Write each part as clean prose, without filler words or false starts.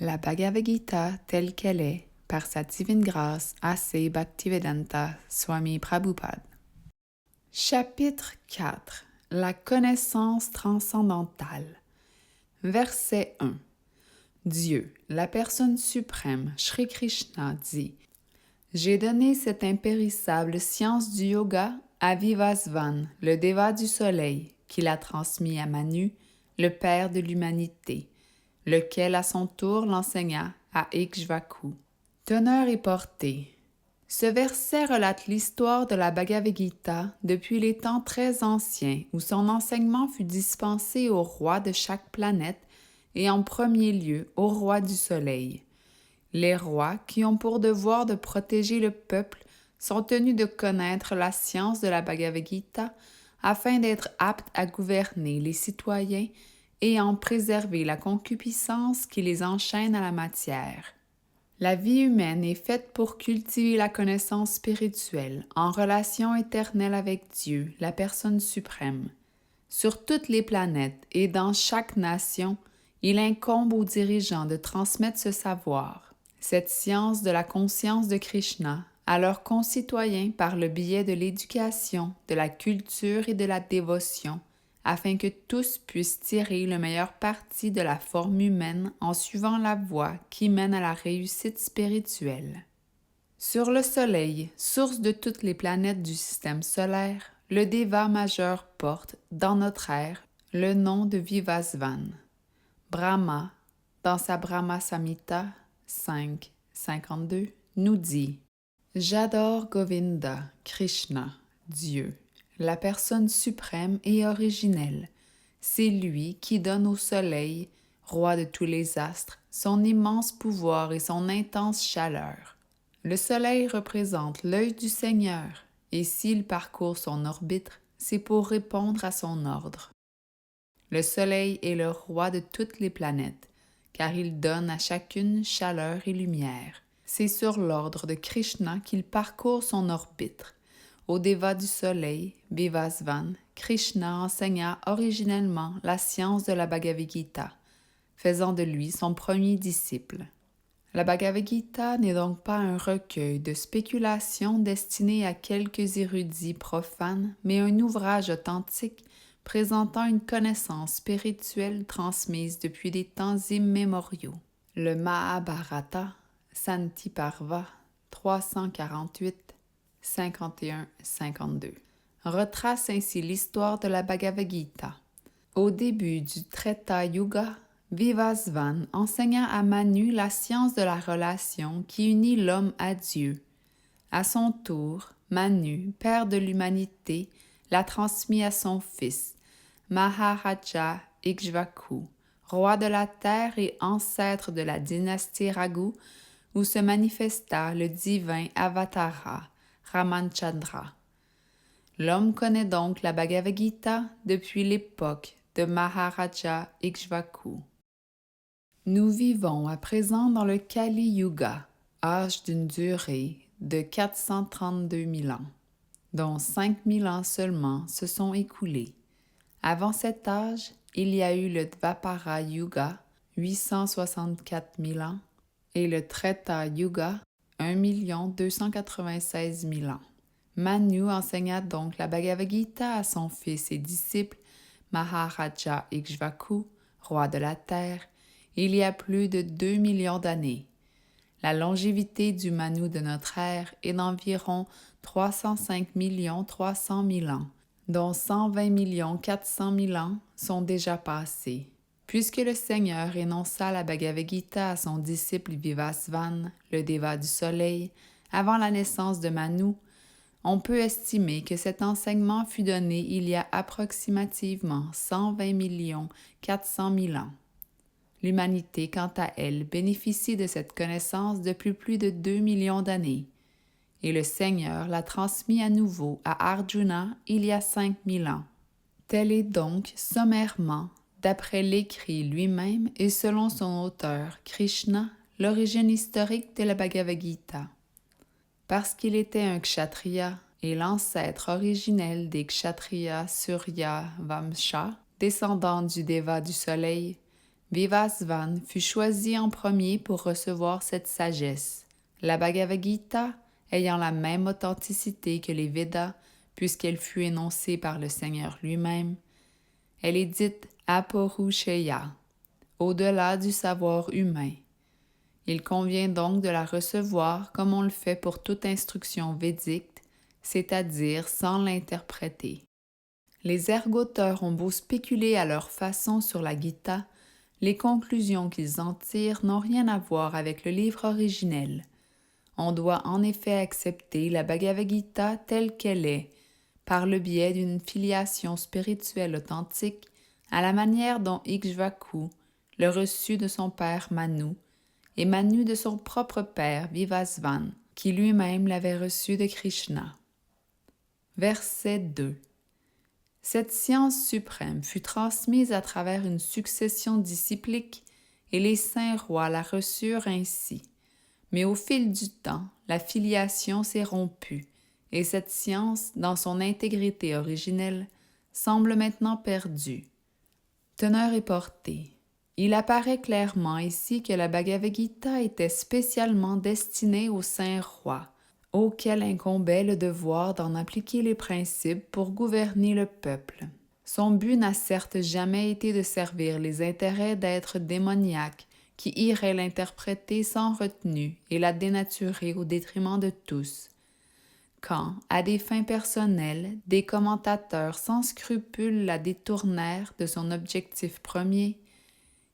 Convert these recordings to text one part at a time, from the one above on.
La Bhagavad Gita telle qu'elle est, par sa divine grâce, A.C. Bhaktivedanta Swami Prabhupada. Chapitre 4. La connaissance transcendantale. Verset 1. Dieu, la personne suprême, Shri Krishna, dit: J'ai donné cette impérissable science du yoga à Vivasvan, le déva du soleil, qui l'a transmis à Manu, le père de l'humanité, lequel à son tour l'enseigna à Ikshvaku. Teneur et portée. Ce verset relate l'histoire de la Bhagavad Gita depuis les temps très anciens où son enseignement fut dispensé aux rois de chaque planète et en premier lieu aux rois du soleil. Les rois, qui ont pour devoir de protéger le peuple, sont tenus de connaître la science de la Bhagavad Gita afin d'être aptes à gouverner les citoyens et en préserver la concupiscence qui les enchaîne à la matière. La vie humaine est faite pour cultiver la connaissance spirituelle en relation éternelle avec Dieu, la personne suprême. Sur toutes les planètes et dans chaque nation, il incombe aux dirigeants de transmettre ce savoir, cette science de la conscience de Krishna, à leurs concitoyens par le biais de l'éducation, de la culture et de la dévotion, afin que tous puissent tirer le meilleur parti de la forme humaine en suivant la voie qui mène à la réussite spirituelle. Sur le Soleil, source de toutes les planètes du système solaire, le Déva majeur porte, dans notre ère, le nom de Vivasvan. Brahma, dans sa Brahma Samhita 5.52, nous dit: J'adore Govinda, Krishna, Dieu, la personne suprême et originelle. C'est lui qui donne au soleil, roi de tous les astres, son immense pouvoir et son intense chaleur. Le soleil représente l'œil du Seigneur, et s'il parcourt son orbite, c'est pour répondre à son ordre. Le soleil est le roi de toutes les planètes, car il donne à chacune chaleur et lumière. C'est sur l'ordre de Krishna qu'il parcourt son orbite. Au déva du soleil, Vivasvan, Krishna enseigna originellement la science de la Bhagavad Gita, faisant de lui son premier disciple. La Bhagavad Gita n'est donc pas un recueil de spéculations destiné à quelques érudits profanes, mais un ouvrage authentique présentant une connaissance spirituelle transmise depuis des temps immémoriaux. Le Mahabharata, Santi Parva 348, 51-52 retrace ainsi l'histoire de la Bhagavad Gita. Au début du Treta Yuga, Vivasvan enseigna à Manu la science de la relation qui unit l'homme à Dieu. À son tour, Manu, père de l'humanité, l'a transmis à son fils, Maharaja Ikshvaku, roi de la terre et ancêtre de la dynastie Raghu, où se manifesta le divin Avatara, Ramachandra. L'homme connaît donc la Bhagavad Gita depuis l'époque de Maharaja Ikshvaku. Nous vivons à présent dans le Kali Yuga, âge d'une durée de 432 000 ans, dont 5 000 ans seulement se sont écoulés. Avant cet âge, il y a eu le Dvapara Yuga, 864 000 ans, et le Treta Yuga, 1 296 000 ans. Manu enseigna donc la Bhagavad Gita à son fils et disciple Maharaja Ikshvaku, roi de la terre, il y a plus de 2 millions d'années. La longévité du Manu de notre ère est d'environ 305 300 000 ans, dont 120 400 000 ans sont déjà passés. Puisque le Seigneur énonça la Bhagavad Gita à son disciple Vivasvan, le déva du soleil, avant la naissance de Manu, on peut estimer que cet enseignement fut donné il y a approximativement 120 400 000 ans. L'humanité, quant à elle, bénéficie de cette connaissance depuis plus de 2 millions d'années, et le Seigneur l'a transmis à nouveau à Arjuna il y a 5 000 ans. Tel est donc, sommairement, d'après l'écrit lui-même et selon son auteur, Krishna, l'origine historique de la Bhagavad Gita. Parce qu'il était un kshatriya et l'ancêtre originel des kshatriyas Surya Vamsha, descendant du Deva du soleil, Vivasvan fut choisi en premier pour recevoir cette sagesse. La Bhagavad Gita, ayant la même authenticité que les Védas, puisqu'elle fut énoncée par le Seigneur lui-même, elle est dite Apurusheya, au-delà du savoir humain. Il convient donc de la recevoir comme on le fait pour toute instruction védique, c'est-à-dire sans l'interpréter. Les ergoteurs ont beau spéculer à leur façon sur la Gita, les conclusions qu'ils en tirent n'ont rien à voir avec le livre originel. On doit en effet accepter la Bhagavad Gita telle qu'elle est, par le biais d'une filiation spirituelle authentique, à la manière dont Ikshvaku le reçut de son père Manu, et Manu de son propre père Vivasvan, qui lui-même l'avait reçu de Krishna. Verset 2. Cette science suprême fut transmise à travers une succession disciplique et les saints rois la reçurent ainsi. Mais au fil du temps, la filiation s'est rompue et cette science, dans son intégrité originelle, semble maintenant perdue. Teneur et portée. Il apparaît clairement ici que la Bhagavad Gita était spécialement destinée aux saints rois, auquel incombait le devoir d'en appliquer les principes pour gouverner le peuple. Son but n'a certes jamais été de servir les intérêts d'êtres démoniaques qui iraient l'interpréter sans retenue et la dénaturer au détriment de tous. Quand, à des fins personnelles, des commentateurs sans scrupules la détournèrent de son objectif premier,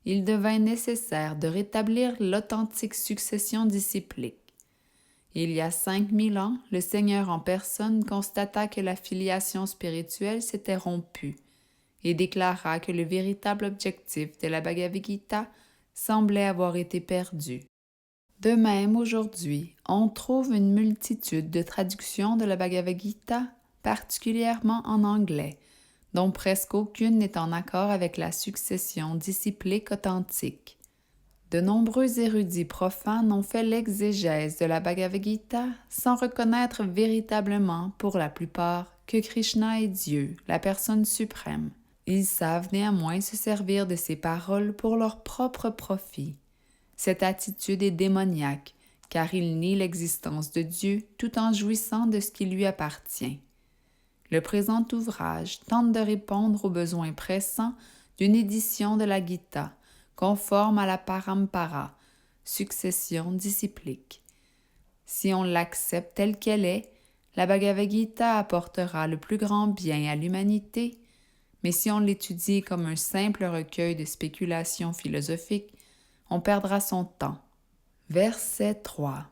il devint nécessaire de rétablir l'authentique succession disciplique. Il y a 5000 ans, le Seigneur en personne constata que la filiation spirituelle s'était rompue et déclara que le véritable objectif de la Bhagavad Gita semblait avoir été perdu. De même, aujourd'hui, on trouve une multitude de traductions de la Bhagavad Gita, particulièrement en anglais, dont presque aucune n'est en accord avec la succession disciplique authentique. De nombreux érudits profanes ont fait l'exégèse de la Bhagavad Gita sans reconnaître véritablement, pour la plupart, que Krishna est Dieu, la personne suprême. Ils savent néanmoins se servir de ces paroles pour leur propre profit. Cette attitude est démoniaque, car ils nient l'existence de Dieu tout en jouissant de ce qui lui appartient. Le présent ouvrage tente de répondre aux besoins pressants d'une édition de la Gita, conforme à la Parampara, succession disciplique. Si on l'accepte telle qu'elle est, la Bhagavad Gita apportera le plus grand bien à l'humanité, mais si on l'étudie comme un simple recueil de spéculations philosophiques, on perdra son temps. Verset 3.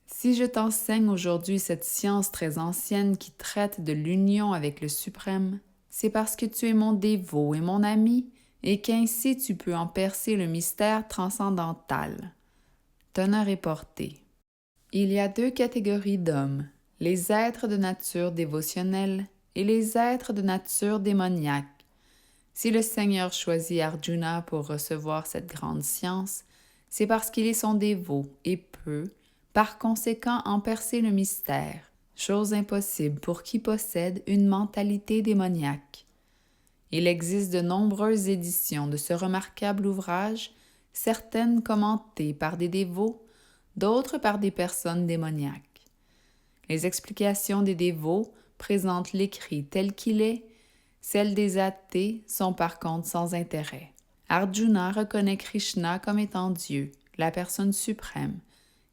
Si je t'enseigne aujourd'hui cette science très ancienne qui traite de l'union avec le Suprême, c'est parce que tu es mon dévot et mon ami, et qu'ainsi tu peux en percer le mystère transcendantal. Teneur et portée. Il y a 2 catégories d'hommes, les êtres de nature dévotionnelle et les êtres de nature démoniaque. Si le Seigneur choisit Arjuna pour recevoir cette grande science, c'est parce qu'il est son dévot et peut, par conséquent, en percer le mystère, chose impossible pour qui possède une mentalité démoniaque. Il existe de nombreuses éditions de ce remarquable ouvrage, certaines commentées par des dévots, d'autres par des personnes démoniaques. Les explications des dévots présentent l'écrit tel qu'il est, celles des athées sont par contre sans intérêt. Arjuna reconnaît Krishna comme étant Dieu, la personne suprême,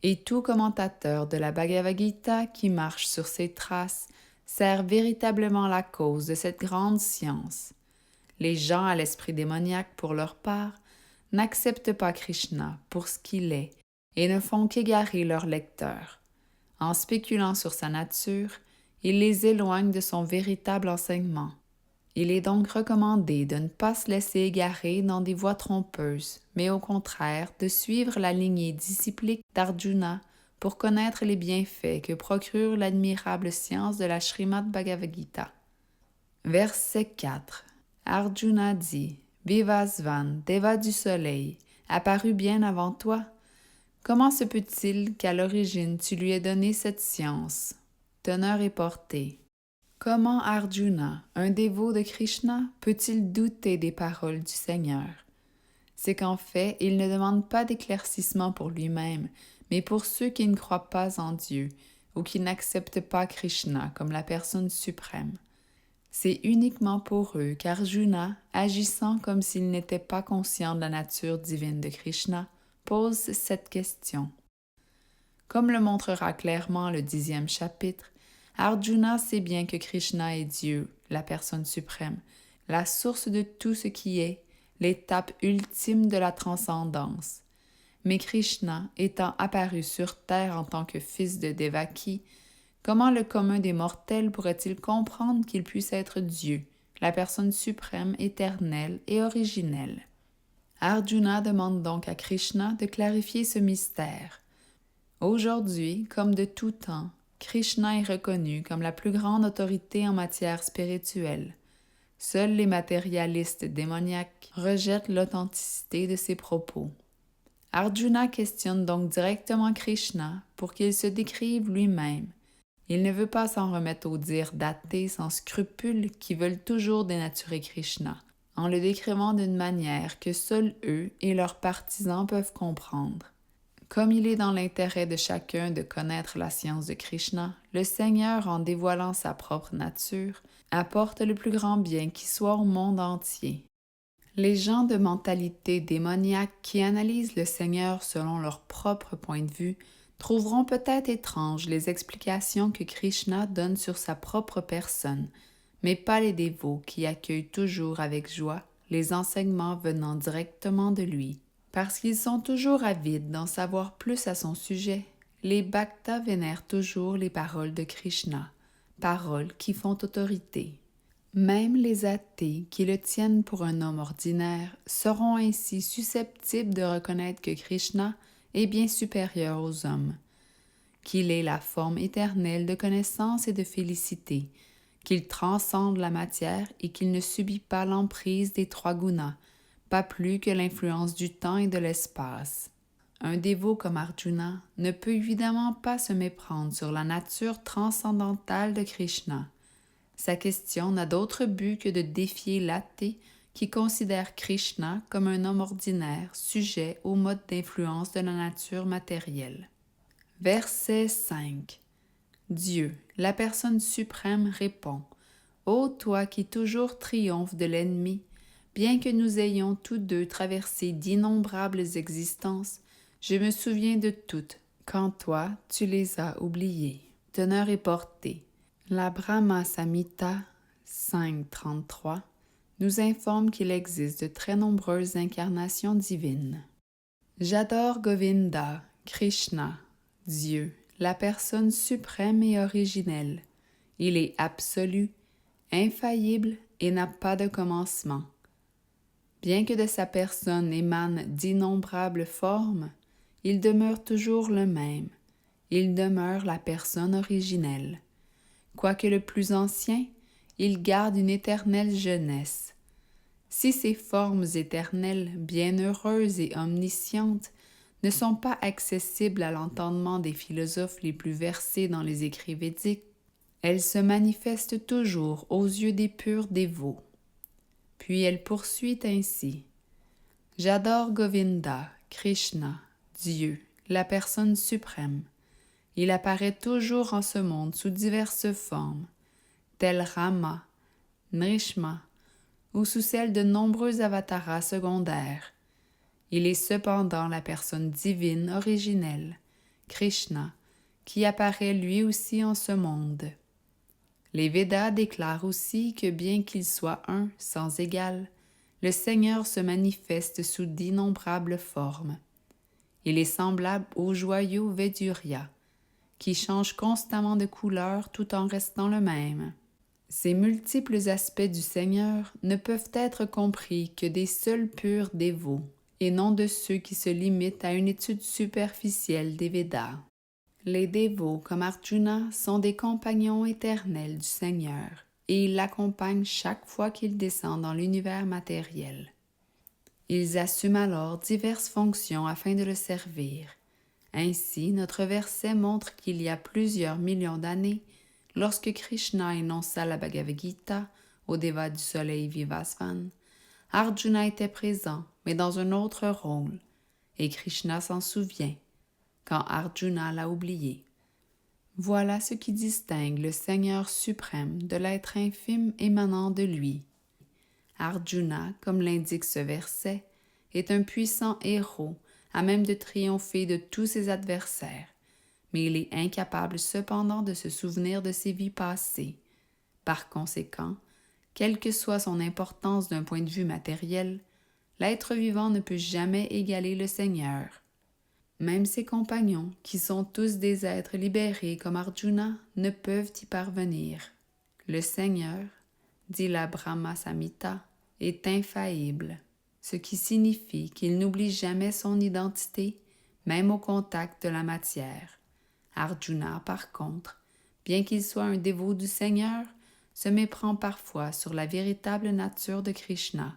et tout commentateur de la Bhagavad Gita qui marche sur ses traces sert véritablement la cause de cette grande science. Les gens à l'esprit démoniaque, pour leur part, n'acceptent pas Krishna pour ce qu'il est et ne font qu'égarer leurs lecteurs. En spéculant sur sa nature, ils les éloignent de son véritable enseignement. Il est donc recommandé de ne pas se laisser égarer dans des voies trompeuses, mais au contraire de suivre la lignée disciplique d'Arjuna pour connaître les bienfaits que procure l'admirable science de la Srimad Bhagavad Gita. Verset 4. Arjuna dit, Vivasvan, Deva du soleil, apparu bien avant toi, Comment se peut-il qu'à l'origine tu lui aies donné cette science? Teneur et portée. Comment Arjuna, un dévot de Krishna, peut-il douter des paroles du Seigneur? C'est qu'en fait, il ne demande pas d'éclaircissement pour lui-même, mais pour ceux qui ne croient pas en Dieu ou qui n'acceptent pas Krishna comme la personne suprême. C'est uniquement pour eux qu'Arjuna, agissant comme s'il n'était pas conscient de la nature divine de Krishna, pose cette question. Comme le montrera clairement le 10e chapitre, Arjuna sait bien que Krishna est Dieu, la personne suprême, la source de tout ce qui est, l'étape ultime de la transcendance. Mais Krishna, étant apparu sur terre en tant que fils de Devaki, comment le commun des mortels pourrait-il comprendre qu'il puisse être Dieu, la personne suprême, éternelle et originelle? Arjuna demande donc à Krishna de clarifier ce mystère. Aujourd'hui, comme de tout temps, Krishna est reconnu comme la plus grande autorité en matière spirituelle. Seuls les matérialistes démoniaques rejettent l'authenticité de ses propos. Arjuna questionne donc directement Krishna pour qu'il se décrive lui-même. Il ne veut pas s'en remettre aux dires d'athées sans scrupules qui veulent toujours dénaturer Krishna, en le décrivant d'une manière que seuls eux et leurs partisans peuvent comprendre. Comme il est dans l'intérêt de chacun de connaître la science de Krishna, le Seigneur, en dévoilant sa propre nature, apporte le plus grand bien qui soit au monde entier. Les gens de mentalité démoniaque qui analysent le Seigneur selon leur propre point de vue trouveront peut-être étranges les explications que Krishna donne sur sa propre personne, mais pas les dévots qui accueillent toujours avec joie les enseignements venant directement de lui. Parce qu'ils sont toujours avides d'en savoir plus à son sujet, les bhaktas vénèrent toujours les paroles de Krishna, paroles qui font autorité. Même les athées qui le tiennent pour un homme ordinaire seront ainsi susceptibles de reconnaître que Krishna est bien supérieur aux hommes, qu'il est la forme éternelle de connaissance et de félicité, qu'il transcende la matière et qu'il ne subit pas l'emprise des 3 gunas, pas plus que l'influence du temps et de l'espace. Un dévot comme Arjuna ne peut évidemment pas se méprendre sur la nature transcendantale de Krishna. Sa question n'a d'autre but que de défier l'athée qui considère Krishna comme un homme ordinaire sujet au mode d'influence de la nature matérielle. Verset 5. Dieu, la personne suprême, répond « Ô toi qui toujours triomphes de l'ennemi, bien que nous ayons tous deux traversé d'innombrables existences, je me souviens de toutes, quand toi, tu les as oubliées. » Teneur et portée. La Brahma Samhita 5.33 nous informe qu'il existe de très nombreuses incarnations divines. J'adore Govinda, Krishna, Dieu, la personne suprême et originelle. Il est absolu, infaillible et n'a pas de commencement. Bien que de sa personne émanent d'innombrables formes, il demeure toujours le même. Il demeure la personne originelle. Quoique le plus ancien, il garde une éternelle jeunesse. Si ces formes éternelles, bienheureuses et omniscientes, ne sont pas accessibles à l'entendement des philosophes les plus versés dans les écrits védiques, elles se manifestent toujours aux yeux des purs dévots. Puis elle poursuit ainsi. J'adore Govinda, Krishna, Dieu, la personne suprême. Il apparaît toujours en ce monde sous diverses formes, telles Rama, Nrishma, ou sous celles de nombreux avataras secondaires. Il est cependant la personne divine originelle, Krishna, qui apparaît lui aussi en ce monde. Les Védas déclarent aussi que bien qu'il soit un, sans égal, le Seigneur se manifeste sous d'innombrables formes. Il est semblable au joyau Vedurya, qui change constamment de couleur tout en restant le même. Ces multiples aspects du Seigneur ne peuvent être compris que des seuls purs dévots, et non de ceux qui se limitent à une étude superficielle des Védas. Les dévots, comme Arjuna, sont des compagnons éternels du Seigneur, et ils l'accompagnent chaque fois qu'il descend dans l'univers matériel. Ils assument alors diverses fonctions afin de le servir. Ainsi, notre verset montre qu'il y a plusieurs millions d'années, lorsque Krishna énonça la Bhagavad Gita au déva du soleil Vivasvan, Arjuna était présent, mais dans un autre rôle, et Krishna s'en souvient, quand Arjuna l'a oublié. Voilà ce qui distingue le Seigneur suprême de l'être infime émanant de lui. Arjuna, comme l'indique ce verset, est un puissant héros à même de triompher de tous ses adversaires, mais il est incapable cependant de se souvenir de ses vies passées. Par conséquent, quelle que soit son importance d'un point de vue matériel, l'être vivant ne peut jamais égaler le Seigneur. Même ses compagnons, qui sont tous des êtres libérés comme Arjuna, ne peuvent y parvenir. Le Seigneur, dit la Brahma Samhita, est infaillible, ce qui signifie qu'il n'oublie jamais son identité, même au contact de la matière. Arjuna, par contre, bien qu'il soit un dévot du Seigneur, se méprend parfois sur la véritable nature de Krishna.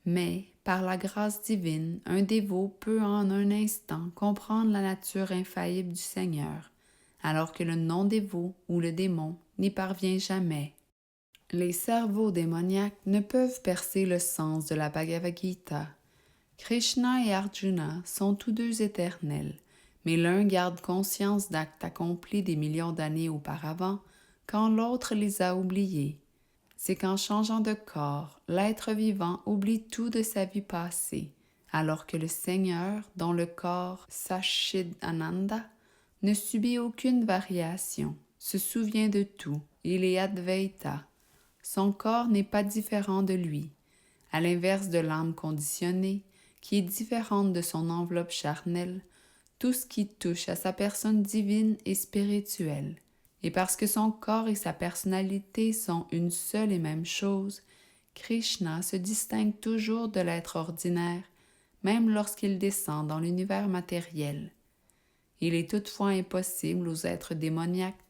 Mais, par la grâce divine, un dévot peut en un instant comprendre la nature infaillible du Seigneur, alors que le non-dévot ou le démon n'y parvient jamais. Les cerveaux démoniaques ne peuvent percer le sens de la Bhagavad Gita. Krishna et Arjuna sont tous deux éternels, mais l'un garde conscience d'actes accomplis des millions d'années auparavant, quand l'autre les a oubliés. C'est qu'en changeant de corps, l'être vivant oublie tout de sa vie passée, alors que le Seigneur, dont le corps Satchidananda ne subit aucune variation, se souvient de tout, il est Advaita. Son corps n'est pas différent de lui, à l'inverse de l'âme conditionnée, qui est différente de son enveloppe charnelle. Tout ce qui touche à sa personne divine est spirituel. Et parce que son corps et sa personnalité sont une seule et même chose, Krishna se distingue toujours de l'être ordinaire, même lorsqu'il descend dans l'univers matériel. Il est toutefois impossible aux êtres démoniaques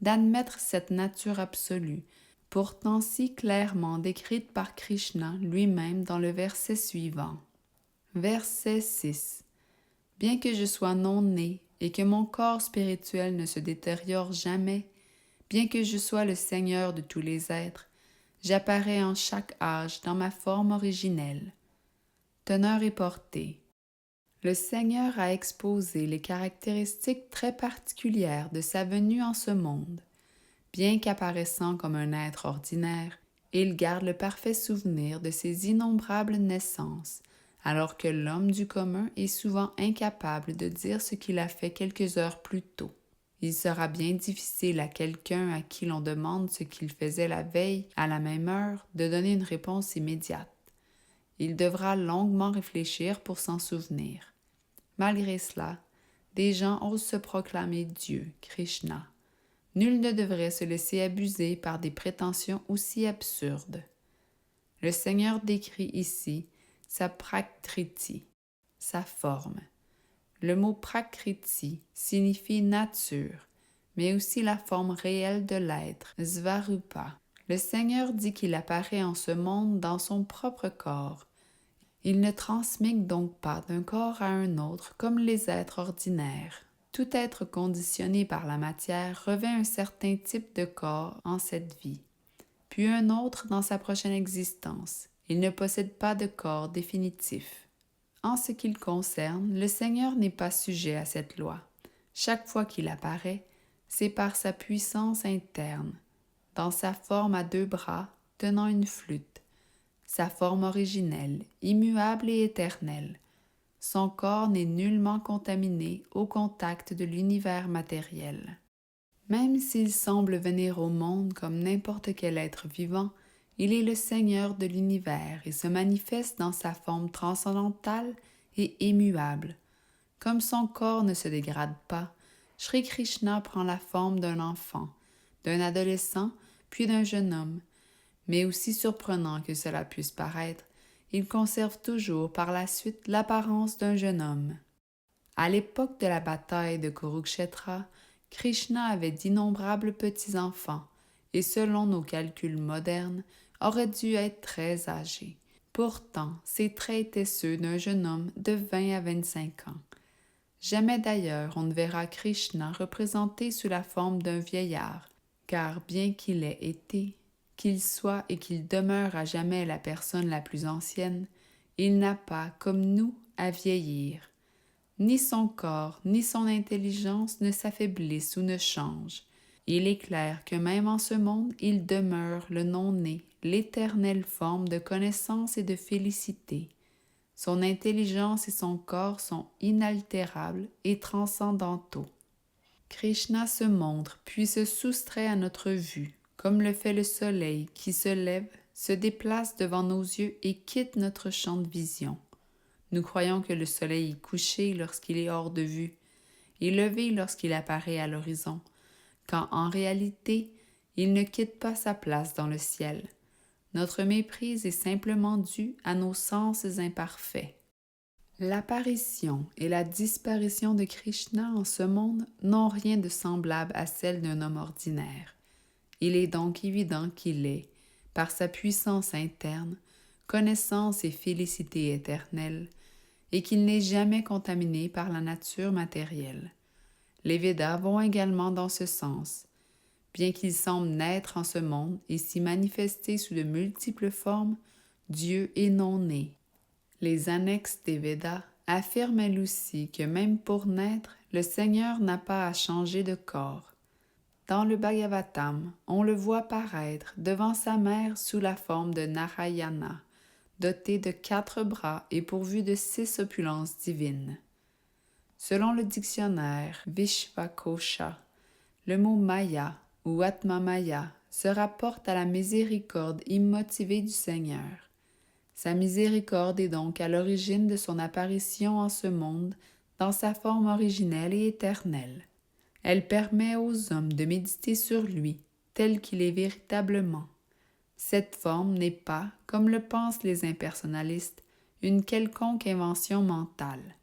d'admettre cette nature absolue, pourtant si clairement décrite par Krishna lui-même dans le verset suivant. Verset 6. Bien que je sois non-né et que mon corps spirituel ne se détériore jamais, bien que je sois le Seigneur de tous les êtres, j'apparais en chaque âge dans ma forme originelle. Teneur et portée. Le Seigneur a exposé les caractéristiques très particulières de sa venue en ce monde. Bien qu'apparaissant comme un être ordinaire, il garde le parfait souvenir de ses innombrables naissances, alors que l'homme du commun est souvent incapable de dire ce qu'il a fait quelques heures plus tôt. Il sera bien difficile à quelqu'un à qui l'on demande ce qu'il faisait la veille à la même heure de donner une réponse immédiate. Il devra longuement réfléchir pour s'en souvenir. Malgré cela, des gens osent se proclamer Dieu, Krishna. Nul ne devrait se laisser abuser par des prétentions aussi absurdes. Le Seigneur décrit ici sa prakriti, sa forme. Le mot prakriti signifie nature, mais aussi la forme réelle de l'être, svarupa. Le Seigneur dit qu'il apparaît en ce monde dans son propre corps. Il ne transmigre donc pas d'un corps à un autre comme les êtres ordinaires. Tout être conditionné par la matière revêt un certain type de corps en cette vie, puis un autre dans sa prochaine existence. Il ne possède pas de corps définitif. En ce qui le concerne, le Seigneur n'est pas sujet à cette loi. Chaque fois qu'il apparaît, c'est par sa puissance interne, dans sa forme à 2 bras, tenant une flûte, sa forme originelle, immuable et éternelle. Son corps n'est nullement contaminé au contact de l'univers matériel. Même s'il semble venir au monde comme n'importe quel être vivant, il est le Seigneur de l'univers et se manifeste dans sa forme transcendantale et immuable. Comme son corps ne se dégrade pas, Sri Krishna prend la forme d'un enfant, d'un adolescent, puis d'un jeune homme. Mais aussi surprenant que cela puisse paraître, il conserve toujours par la suite l'apparence d'un jeune homme. À l'époque de la bataille de Kurukshetra, Krishna avait d'innombrables petits-enfants et selon nos calculs modernes, aurait dû être très âgé. Pourtant, ses traits étaient ceux d'un jeune homme de 20 à 25 ans. Jamais d'ailleurs on ne verra Krishna représenté sous la forme d'un vieillard, car bien qu'il ait été, qu'il soit et qu'il demeure à jamais la personne la plus ancienne, il n'a pas, comme nous, à vieillir. Ni son corps, ni son intelligence ne s'affaiblissent ou ne changent. Il est clair que même en ce monde, il demeure le non-né, l'éternelle forme de connaissance et de félicité. Son intelligence et son corps sont inaltérables et transcendantaux. Krishna se montre puis se soustrait à notre vue, comme le fait le soleil qui se lève, se déplace devant nos yeux et quitte notre champ de vision. Nous croyons que le soleil est couché lorsqu'il est hors de vue et levé lorsqu'il apparaît à l'horizon, quand en réalité, il ne quitte pas sa place dans le ciel. Notre méprise est simplement due à nos sens imparfaits. L'apparition et la disparition de Krishna en ce monde n'ont rien de semblable à celle d'un homme ordinaire. Il est donc évident qu'il est, par sa puissance interne, connaissance et félicité éternelle, et qu'il n'est jamais contaminé par la nature matérielle. Les Védas vont également dans ce sens. Bien qu'il semble naître en ce monde et s'y manifester sous de multiples formes, Dieu est non-né. Les annexes des Védas affirment elles aussi que même pour naître, le Seigneur n'a pas à changer de corps. Dans le Bhagavatam, on le voit paraître devant sa mère sous la forme de Narayana, doté de 4 bras et pourvu de 6 opulences divines. Selon le dictionnaire Vishvakosha, le mot Maya ou Atma Maya se rapporte à la miséricorde immotivée du Seigneur. Sa miséricorde est donc à l'origine de son apparition en ce monde dans sa forme originelle et éternelle. Elle permet aux hommes de méditer sur lui tel qu'il est véritablement. Cette forme n'est pas, comme le pensent les impersonnalistes, une quelconque invention mentale.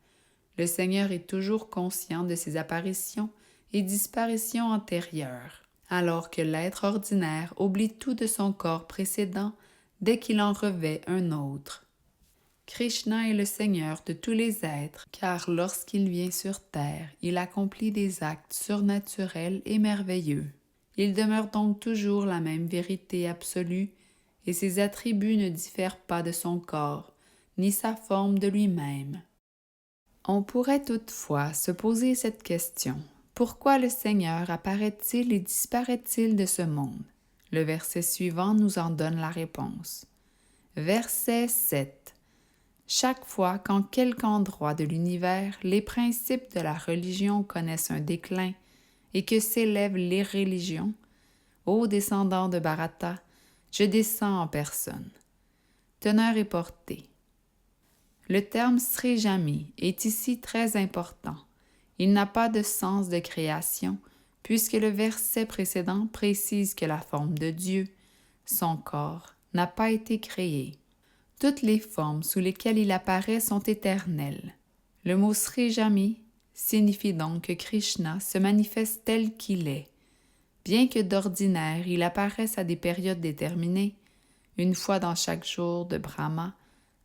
Le Seigneur est toujours conscient de ses apparitions et disparitions antérieures, alors que l'être ordinaire oublie tout de son corps précédent dès qu'il en revêt un autre. Krishna est le Seigneur de tous les êtres, car lorsqu'il vient sur terre, il accomplit des actes surnaturels et merveilleux. Il demeure donc toujours la même vérité absolue, et ses attributs ne diffèrent pas de son corps, ni sa forme de lui-même. On pourrait toutefois se poser cette question. Pourquoi le Seigneur apparaît-il et disparaît-il de ce monde? Le verset suivant nous en donne la réponse. Verset 7. Chaque fois qu'en quelque endroit de l'univers les principes de la religion connaissent un déclin et que s'élèvent les religions, ô descendants de Bharata, je descends en personne. Teneur et portée. Le terme Srijami est ici très important. Il n'a pas de sens de création, puisque le verset précédent précise que la forme de Dieu, son corps, n'a pas été créée. Toutes les formes sous lesquelles il apparaît sont éternelles. Le mot Srijami signifie donc que Krishna se manifeste tel qu'il est. Bien que d'ordinaire il apparaisse à des périodes déterminées, une fois dans chaque jour de Brahma,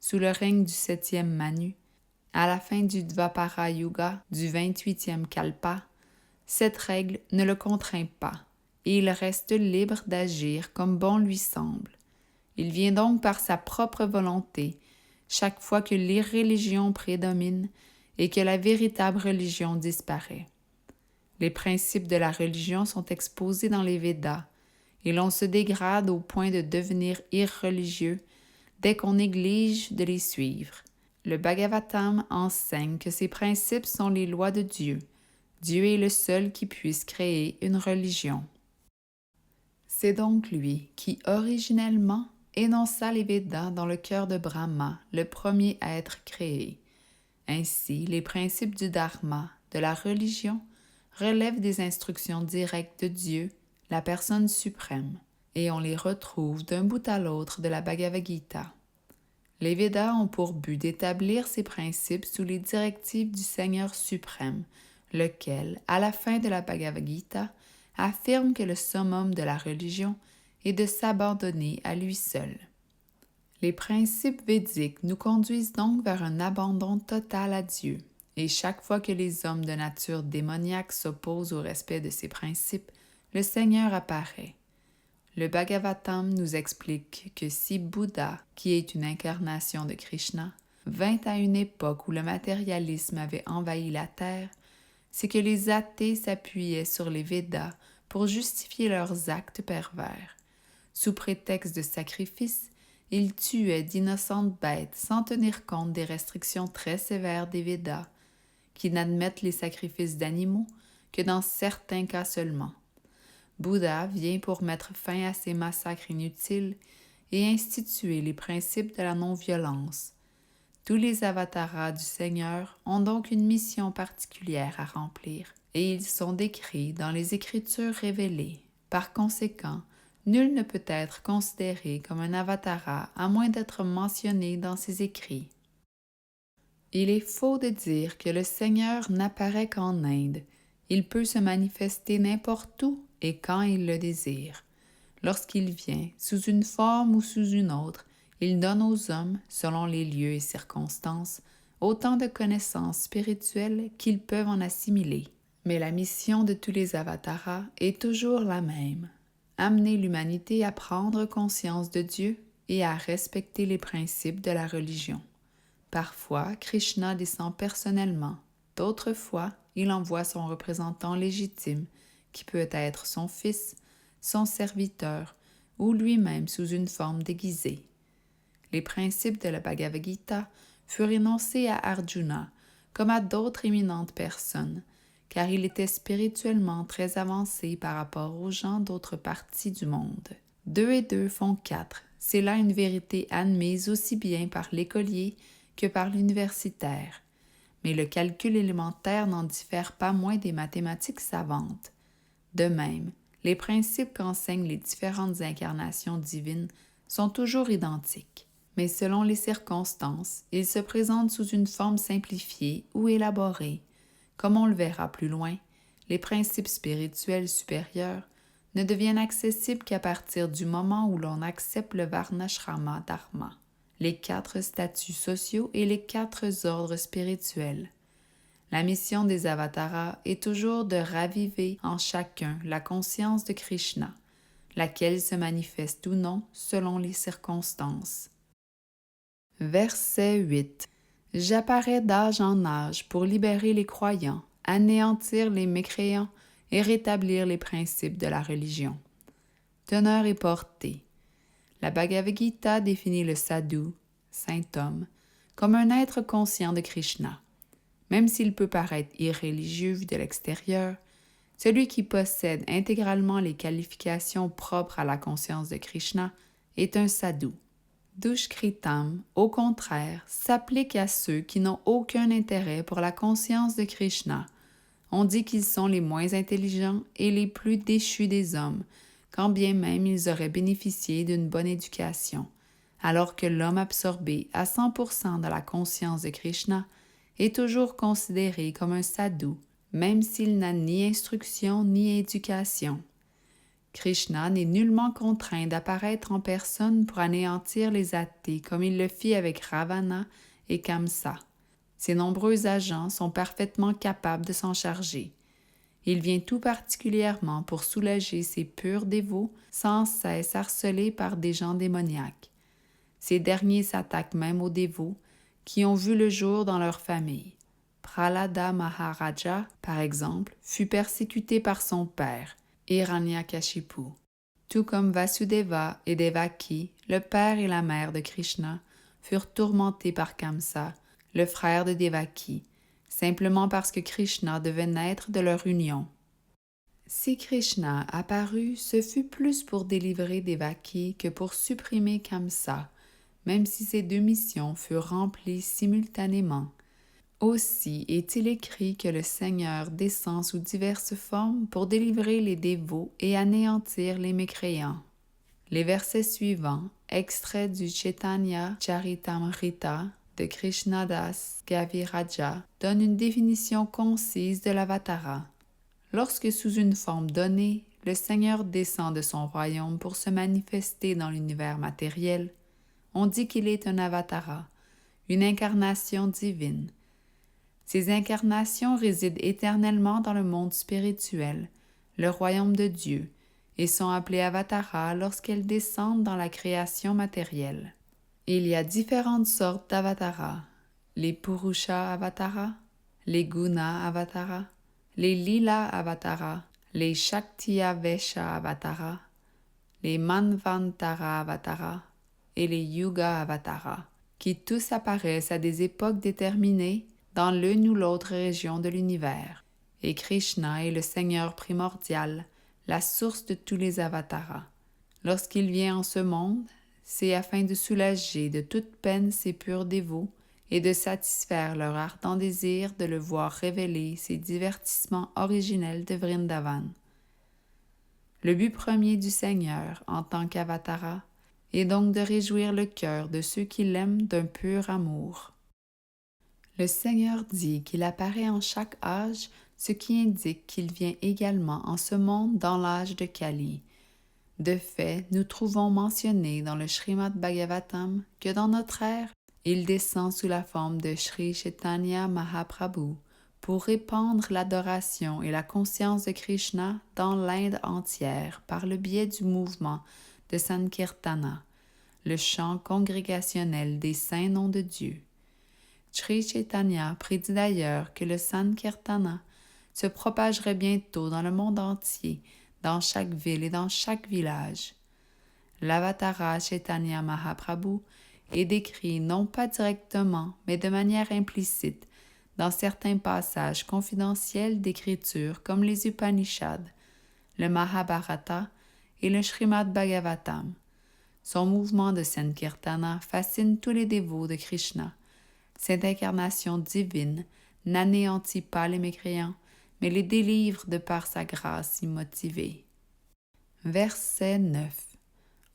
sous le règne du 7e Manu, à la fin du Dvapara Yuga du 28e Kalpa, cette règle ne le contraint pas et il reste libre d'agir comme bon lui semble. Il vient donc par sa propre volonté chaque fois que l'irréligion prédomine et que la véritable religion disparaît. Les principes de la religion sont exposés dans les Védas et l'on se dégrade au point de devenir irreligieux dès qu'on néglige de les suivre. Le Bhagavatam enseigne que ces principes sont les lois de Dieu. Dieu est le seul qui puisse créer une religion. C'est donc lui qui, originellement, énonça les Védas dans le cœur de Brahma, le premier être créé. Ainsi, les principes du Dharma, de la religion, relèvent des instructions directes de Dieu, la personne suprême, et on les retrouve d'un bout à l'autre de la Bhagavad Gita. Les Védas ont pour but d'établir ces principes sous les directives du Seigneur suprême, lequel, à la fin de la Bhagavad Gita, affirme que le summum de la religion est de s'abandonner à lui seul. Les principes védiques nous conduisent donc vers un abandon total à Dieu, Et chaque fois que les hommes de nature démoniaque s'opposent au respect de ces principes, le Seigneur apparaît. Le Bhagavatam nous explique que si Bouddha, qui est une incarnation de Krishna, vint à une époque où le matérialisme avait envahi la terre, c'est que les athées s'appuyaient sur les Védas pour justifier leurs actes pervers. Sous prétexte de sacrifice, ils tuaient d'innocentes bêtes sans tenir compte des restrictions très sévères des Védas, qui n'admettent les sacrifices d'animaux que dans certains cas seulement. Bouddha vient pour mettre fin à ces massacres inutiles et instituer les principes de la non-violence. Tous les avataras du Seigneur ont donc une mission particulière à remplir, et ils sont décrits dans les Écritures révélées. Par conséquent, nul ne peut être considéré comme un avatara à moins d'être mentionné dans ses écrits. Il est faux de dire que le Seigneur n'apparaît qu'en Inde. Il peut se manifester n'importe où et quand il le désire. Lorsqu'il vient, sous une forme ou sous une autre, il donne aux hommes, selon les lieux et circonstances, autant de connaissances spirituelles qu'ils peuvent en assimiler. Mais la mission de tous les avataras est toujours la même: amener l'humanité à prendre conscience de Dieu et à respecter les principes de la religion. Parfois, Krishna descend personnellement, d'autres fois, il envoie son représentant légitime, qui peut être son fils, son serviteur, ou lui-même sous une forme déguisée. Les principes de la Bhagavad Gita furent énoncés à Arjuna, comme à d'autres éminentes personnes, car il était spirituellement très avancé par rapport aux gens d'autres parties du monde. 2 et 2 font 4, c'est là une vérité admise aussi bien par l'écolier que par l'universitaire. Mais le calcul élémentaire n'en diffère pas moins des mathématiques savantes. De même, les principes qu'enseignent les différentes incarnations divines sont toujours identiques, mais selon les circonstances, ils se présentent sous une forme simplifiée ou élaborée. Comme on le verra plus loin, les principes spirituels supérieurs ne deviennent accessibles qu'à partir du moment où l'on accepte le Varnashrama Dharma, les 4 statuts sociaux et les 4 ordres spirituels. La mission des avataras est toujours de raviver en chacun la conscience de Krishna, laquelle se manifeste ou non selon les circonstances. Verset 8. J'apparais d'âge en âge pour libérer les croyants, anéantir les mécréants et rétablir les principes de la religion. Teneur et portée. La Bhagavad Gita définit le sadhu, saint homme, comme un être conscient de Krishna. Même s'il peut paraître irréligieux vu de l'extérieur, celui qui possède intégralement les qualifications propres à la conscience de Krishna est un sadhu. Dushkritam, au contraire, s'applique à ceux qui n'ont aucun intérêt pour la conscience de Krishna. On dit qu'ils sont les moins intelligents et les plus déchus des hommes, quand bien même ils auraient bénéficié d'une bonne éducation, alors que l'homme absorbé à 100% dans la conscience de Krishna est toujours considéré comme un sadhu, même s'il n'a ni instruction ni éducation. Krishna n'est nullement contraint d'apparaître en personne pour anéantir les athées comme il le fit avec Ravana et Kamsa. Ses nombreux agents sont parfaitement capables de s'en charger. Il vient tout particulièrement pour soulager ces purs dévots sans cesse harcelés par des gens démoniaques. Ces derniers s'attaquent même aux dévots qui ont vu le jour dans leur famille. Prahlada Maharaja, par exemple, fut persécuté par son père, Hiranyakashipu. Tout comme Vasudeva et Devaki, le père et la mère de Krishna, furent tourmentés par Kamsa, le frère de Devaki, simplement parce que Krishna devait naître de leur union. Si Krishna apparut, ce fut plus pour délivrer Devaki que pour supprimer Kamsa, même si ces 2 missions furent remplies simultanément. Aussi est-il écrit que le Seigneur descend sous diverses formes pour délivrer les dévots et anéantir les mécréants. Les versets suivants, extraits du Chaitanya Charitamrita de Krishnadas Kaviraja, donnent une définition concise de l'avatara. Lorsque sous une forme donnée, le Seigneur descend de son royaume pour se manifester dans l'univers matériel, on dit qu'il est un avatara, une incarnation divine. Ces incarnations résident éternellement dans le monde spirituel, le royaume de Dieu, et sont appelées avatara lorsqu'elles descendent dans la création matérielle. Il y a différentes sortes d'avatara, les Purusha avatara, les Guna avatara, les Lila avatara, les Shaktiya Vesha avatara, les Manvantara avatara et les Yuga avatara, qui tous apparaissent à des époques déterminées dans l'une ou l'autre région de l'univers. Et Krishna est le Seigneur primordial, la source de tous les avataras. Lorsqu'il vient en ce monde, c'est afin de soulager de toute peine ses purs dévots et de satisfaire leur ardent désir de le voir révéler ses divertissements originels de Vrindavan. Le but premier du Seigneur, en tant qu'avatara, est donc de réjouir le cœur de ceux qui l'aiment d'un pur amour. Le Seigneur dit qu'il apparaît en chaque âge, ce qui indique qu'il vient également en ce monde dans l'âge de Kali. De fait, nous trouvons mentionné dans le Srimad Bhagavatam que dans notre ère, il descend sous la forme de Sri Chaitanya Mahaprabhu pour répandre l'adoration et la conscience de Krishna dans l'Inde entière par le biais du mouvement de Sankirtana, le chant congrégationnel des saints noms de Dieu. Sri Chaitanya prédit d'ailleurs que le Sankirtana se propagerait bientôt dans le monde entier, dans chaque ville et dans chaque village. L'avatara Chaitanya Mahaprabhu est décrit non pas directement, mais de manière implicite dans certains passages confidentiels d'écriture comme les Upanishads, le Mahabharata et le Srimad Bhagavatam. Son mouvement de Sankirtana fascine tous les dévots de Krishna. Cette incarnation divine n'anéantit pas les mécréants, mais les délivre de par sa grâce immotivée. Verset 9.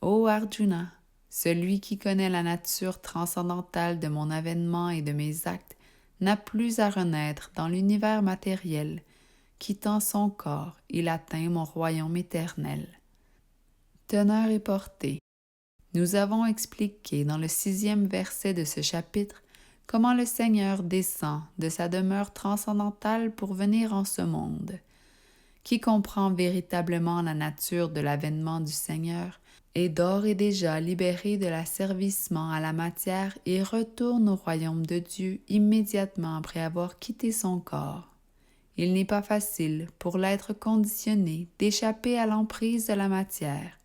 Ô Arjuna, celui qui connaît la nature transcendantale de mon avènement et de mes actes n'a plus à renaître dans l'univers matériel. Quittant son corps, il atteint mon royaume éternel. Teneur et portée. Nous avons expliqué dans le 6e verset de ce chapitre comment le Seigneur descend de sa demeure transcendantale pour venir en ce monde. Qui comprend véritablement la nature de l'avènement du Seigneur est d'ores et déjà libéré de l'asservissement à la matière et retourne au royaume de Dieu immédiatement après avoir quitté son corps. Il n'est pas facile pour l'être conditionné d'échapper à l'emprise de la matière.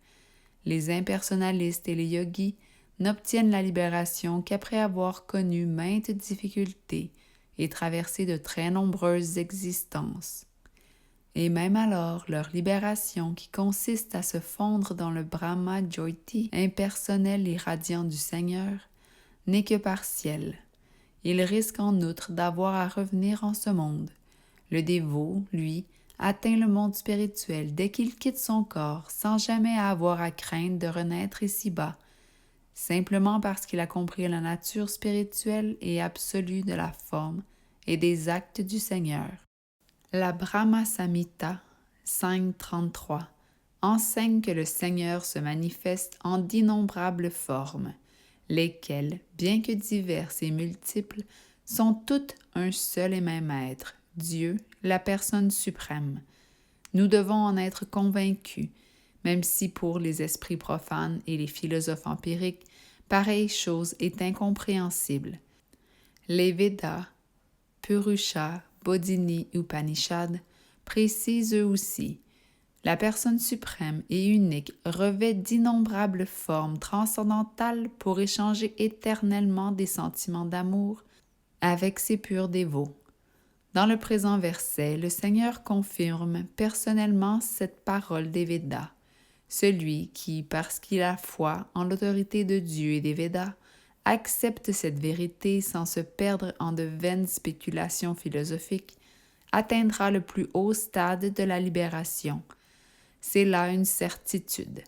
Les impersonnalistes et les yogis n'obtiennent la libération qu'après avoir connu maintes difficultés et traversé de très nombreuses existences. Et même alors, leur libération, qui consiste à se fondre dans le Brahma Jyoti impersonnel et radiant du Seigneur, n'est que partielle. Ils risquent en outre d'avoir à revenir en ce monde. Le dévot, lui, atteint le monde spirituel dès qu'il quitte son corps, sans jamais avoir à craindre de renaître ici-bas, simplement parce qu'il a compris la nature spirituelle et absolue de la forme et des actes du Seigneur. La Brahma Samhita 5.33 enseigne que le Seigneur se manifeste en d'innombrables formes, lesquelles, bien que diverses et multiples, sont toutes un seul et même être, Dieu, la personne suprême. Nous devons en être convaincus, même si pour les esprits profanes et les philosophes empiriques, pareille chose est incompréhensible. Les Védas, Purusha, Bodhini Upanishad précisent eux aussi. La personne suprême et unique revêt d'innombrables formes transcendantales pour échanger éternellement des sentiments d'amour avec ses purs dévots. Dans le présent verset, le Seigneur confirme personnellement cette parole des Védas. Celui qui, parce qu'il a foi en l'autorité de Dieu et des Védas, accepte cette vérité sans se perdre en de vaines spéculations philosophiques, atteindra le plus haut stade de la libération. C'est là une certitude.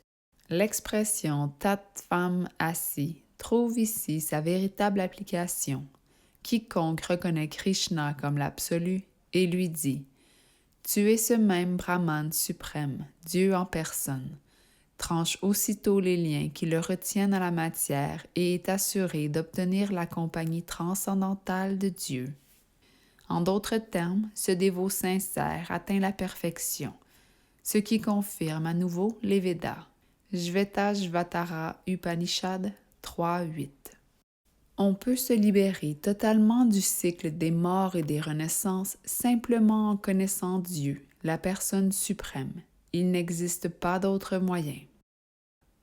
L'expression Tattvam Asi trouve ici sa véritable application. Quiconque reconnaît Krishna comme l'absolu et lui dit « Tu es ce même Brahman suprême, Dieu en personne », tranche aussitôt les liens qui le retiennent à la matière et est assuré d'obtenir la compagnie transcendantale de Dieu. En d'autres termes, ce dévot sincère atteint la perfection, ce qui confirme à nouveau les Védas. Shvetashvatara Upanishad 3.8. On peut se libérer totalement du cycle des morts et des renaissances simplement en connaissant Dieu, la personne suprême. Il n'existe pas d'autre moyen.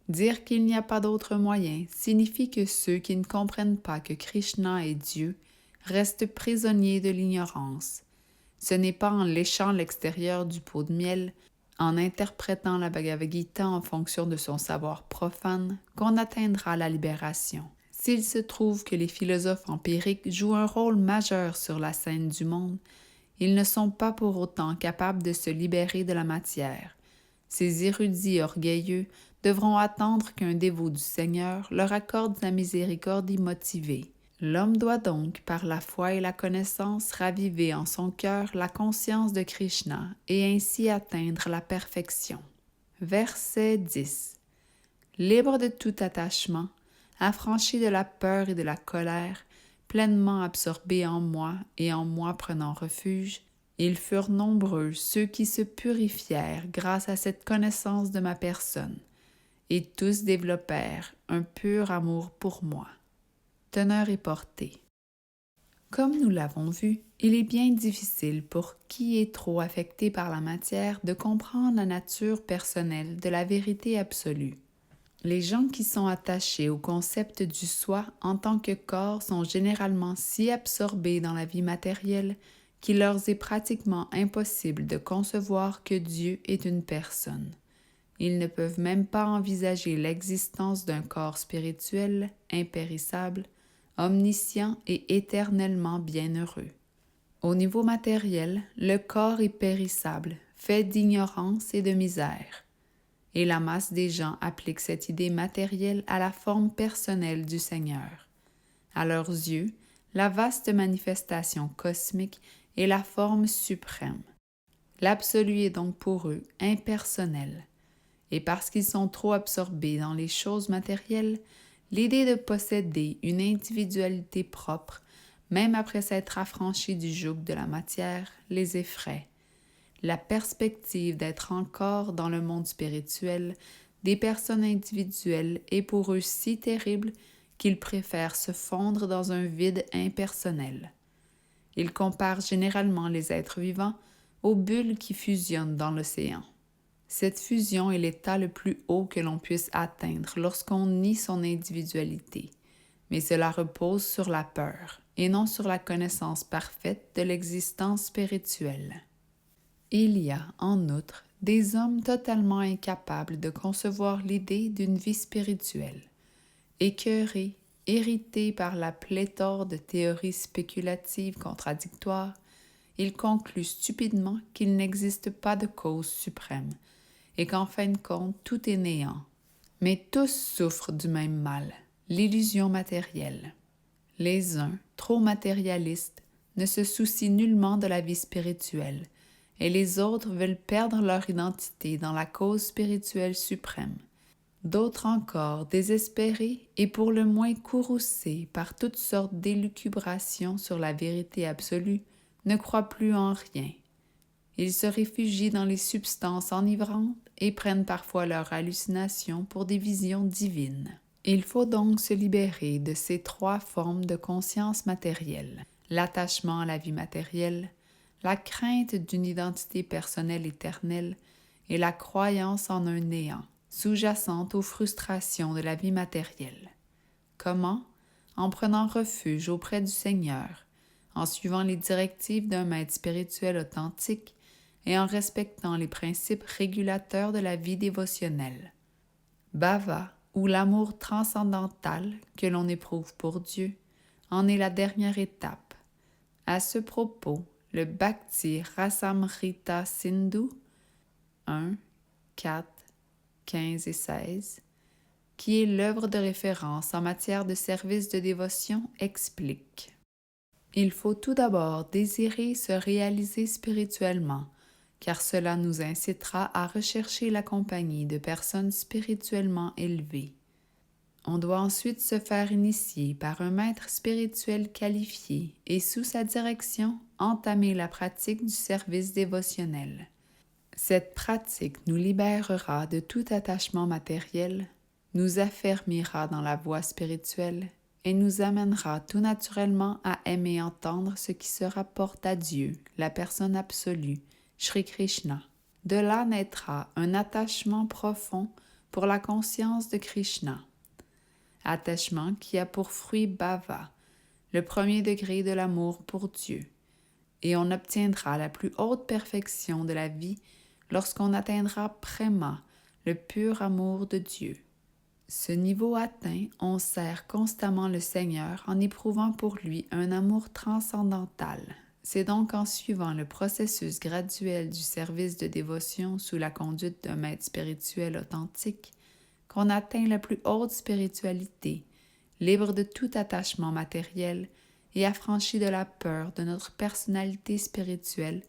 Dire qu'il n'y a pas d'autre moyen signifie que ceux qui ne comprennent pas que Krishna est Dieu restent prisonniers de l'ignorance. Ce n'est pas en léchant l'extérieur du pot de miel, en interprétant la Bhagavad Gita en fonction de son savoir profane, qu'on atteindra la libération. S'il se trouve que les philosophes empiriques jouent un rôle majeur sur la scène du monde, ils ne sont pas pour autant capables de se libérer de la matière. Ces érudits orgueilleux devront attendre qu'un dévot du Seigneur leur accorde sa miséricorde immotivée. L'homme doit donc, par la foi et la connaissance, raviver en son cœur la conscience de Krishna et ainsi atteindre la perfection. Verset 10. Libre de tout attachement, affranchi de la peur et de la colère, pleinement absorbés en moi et en moi prenant refuge, ils furent nombreux ceux qui se purifièrent grâce à cette connaissance de ma personne, et tous développèrent un pur amour pour moi. Teneur et portée. Comme nous l'avons vu, il est bien difficile pour qui est trop affecté par la matière de comprendre la nature personnelle de la vérité absolue. Les gens qui sont attachés au concept du soi en tant que corps sont généralement si absorbés dans la vie matérielle qu'il leur est pratiquement impossible de concevoir que Dieu est une personne. Ils ne peuvent même pas envisager l'existence d'un corps spirituel, impérissable, omniscient et éternellement bienheureux. Au niveau matériel, le corps est périssable, fait d'ignorance et de misère. Et la masse des gens applique cette idée matérielle à la forme personnelle du Seigneur. À leurs yeux, la vaste manifestation cosmique est la forme suprême. L'absolu est donc pour eux impersonnel. Et parce qu'ils sont trop absorbés dans les choses matérielles, l'idée de posséder une individualité propre, même après s'être affranchis du joug de la matière, les effraie. La perspective d'être encore dans le monde spirituel des personnes individuelles est pour eux si terrible qu'ils préfèrent se fondre dans un vide impersonnel. Ils comparent généralement les êtres vivants aux bulles qui fusionnent dans l'océan. Cette fusion est l'état le plus haut que l'on puisse atteindre lorsqu'on nie son individualité, mais cela repose sur la peur et non sur la connaissance parfaite de l'existence spirituelle. Il y a, en outre, des hommes totalement incapables de concevoir l'idée d'une vie spirituelle. Écœurés, irrités par la pléthore de théories spéculatives contradictoires, ils concluent stupidement qu'il n'existe pas de cause suprême et qu'en fin de compte tout est néant. Mais tous souffrent du même mal, l'illusion matérielle. Les uns, trop matérialistes, ne se soucient nullement de la vie spirituelle, et les autres veulent perdre leur identité dans la cause spirituelle suprême. D'autres encore, désespérés et pour le moins courroucés par toutes sortes d'élucubrations sur la vérité absolue, ne croient plus en rien. Ils se réfugient dans les substances enivrantes et prennent parfois leurs hallucinations pour des visions divines. Il faut donc se libérer de ces trois formes de conscience matérielle: l'attachement à la vie matérielle, la crainte d'une identité personnelle éternelle et la croyance en un néant, sous-jacente aux frustrations de la vie matérielle. Comment? En prenant refuge auprès du Seigneur, en suivant les directives d'un maître spirituel authentique et en respectant les principes régulateurs de la vie dévotionnelle. Bhava, ou l'amour transcendantal que l'on éprouve pour Dieu, en est la dernière étape. À ce propos, le Bhakti Rasamrita Sindhu 1, 4, 15 et 16, qui est l'œuvre de référence en matière de service de dévotion, explique: il faut tout d'abord désirer se réaliser spirituellement, car cela nous incitera à rechercher la compagnie de personnes spirituellement élevées. On doit ensuite se faire initier par un maître spirituel qualifié et sous sa direction, entamer la pratique du service dévotionnel. Cette pratique nous libérera de tout attachement matériel, nous affermira dans la voie spirituelle et nous amènera tout naturellement à aimer entendre ce qui se rapporte à Dieu, la personne absolue, Shri Krishna. De là naîtra un attachement profond pour la conscience de Krishna. Attachement qui a pour fruit bhava, le premier degré de l'amour pour Dieu, et on obtiendra la plus haute perfection de la vie lorsqu'on atteindra prema, le pur amour de Dieu. Ce niveau atteint, on sert constamment le Seigneur en éprouvant pour lui un amour transcendantal. C'est donc en suivant le processus graduel du service de dévotion sous la conduite d'un maître spirituel authentique qu'on atteint la plus haute spiritualité, libre de tout attachement matériel et affranchi de la peur de notre personnalité spirituelle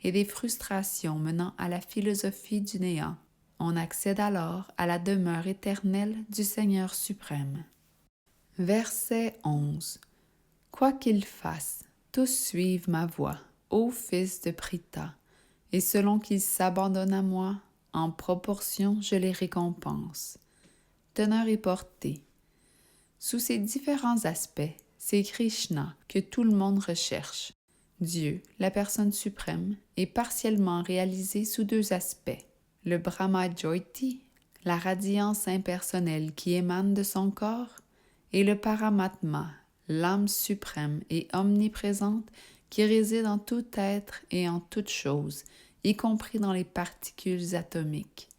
et des frustrations menant à la philosophie du néant. On accède alors à la demeure éternelle du Seigneur suprême. Verset 11. Quoi qu'ils fassent, tous suivent ma voie, ô fils de Pritha, et selon qu'ils s'abandonnent à moi, en proportion je les récompense. Teneur et portée. Sous ces différents aspects, c'est Krishna que tout le monde recherche. Dieu, la personne suprême, est partiellement réalisé sous deux aspects. Le Brahma Jyoti, la radiance impersonnelle qui émane de son corps, et le Paramatma, l'âme suprême et omniprésente qui réside en tout être et en toute chose, y compris dans les particules atomiques.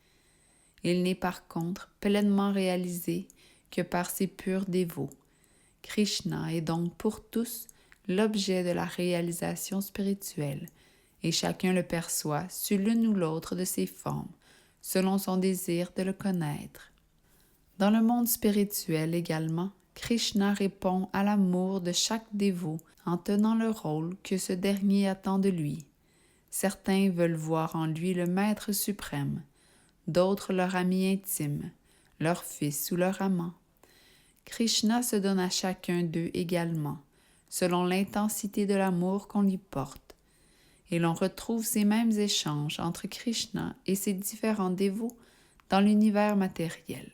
Il n'est par contre pleinement réalisé que par ses purs dévots. Krishna est donc pour tous l'objet de la réalisation spirituelle, et chacun le perçoit sous l'une ou l'autre de ses formes, selon son désir de le connaître. Dans le monde spirituel également, Krishna répond à l'amour de chaque dévot en tenant le rôle que ce dernier attend de lui. Certains veulent voir en lui le Maître suprême, d'autres leur ami intime, leur fils ou leur amant. Krishna se donne à chacun d'eux également, selon l'intensité de l'amour qu'on lui porte. Et l'on retrouve ces mêmes échanges entre Krishna et ses différents dévots dans l'univers matériel.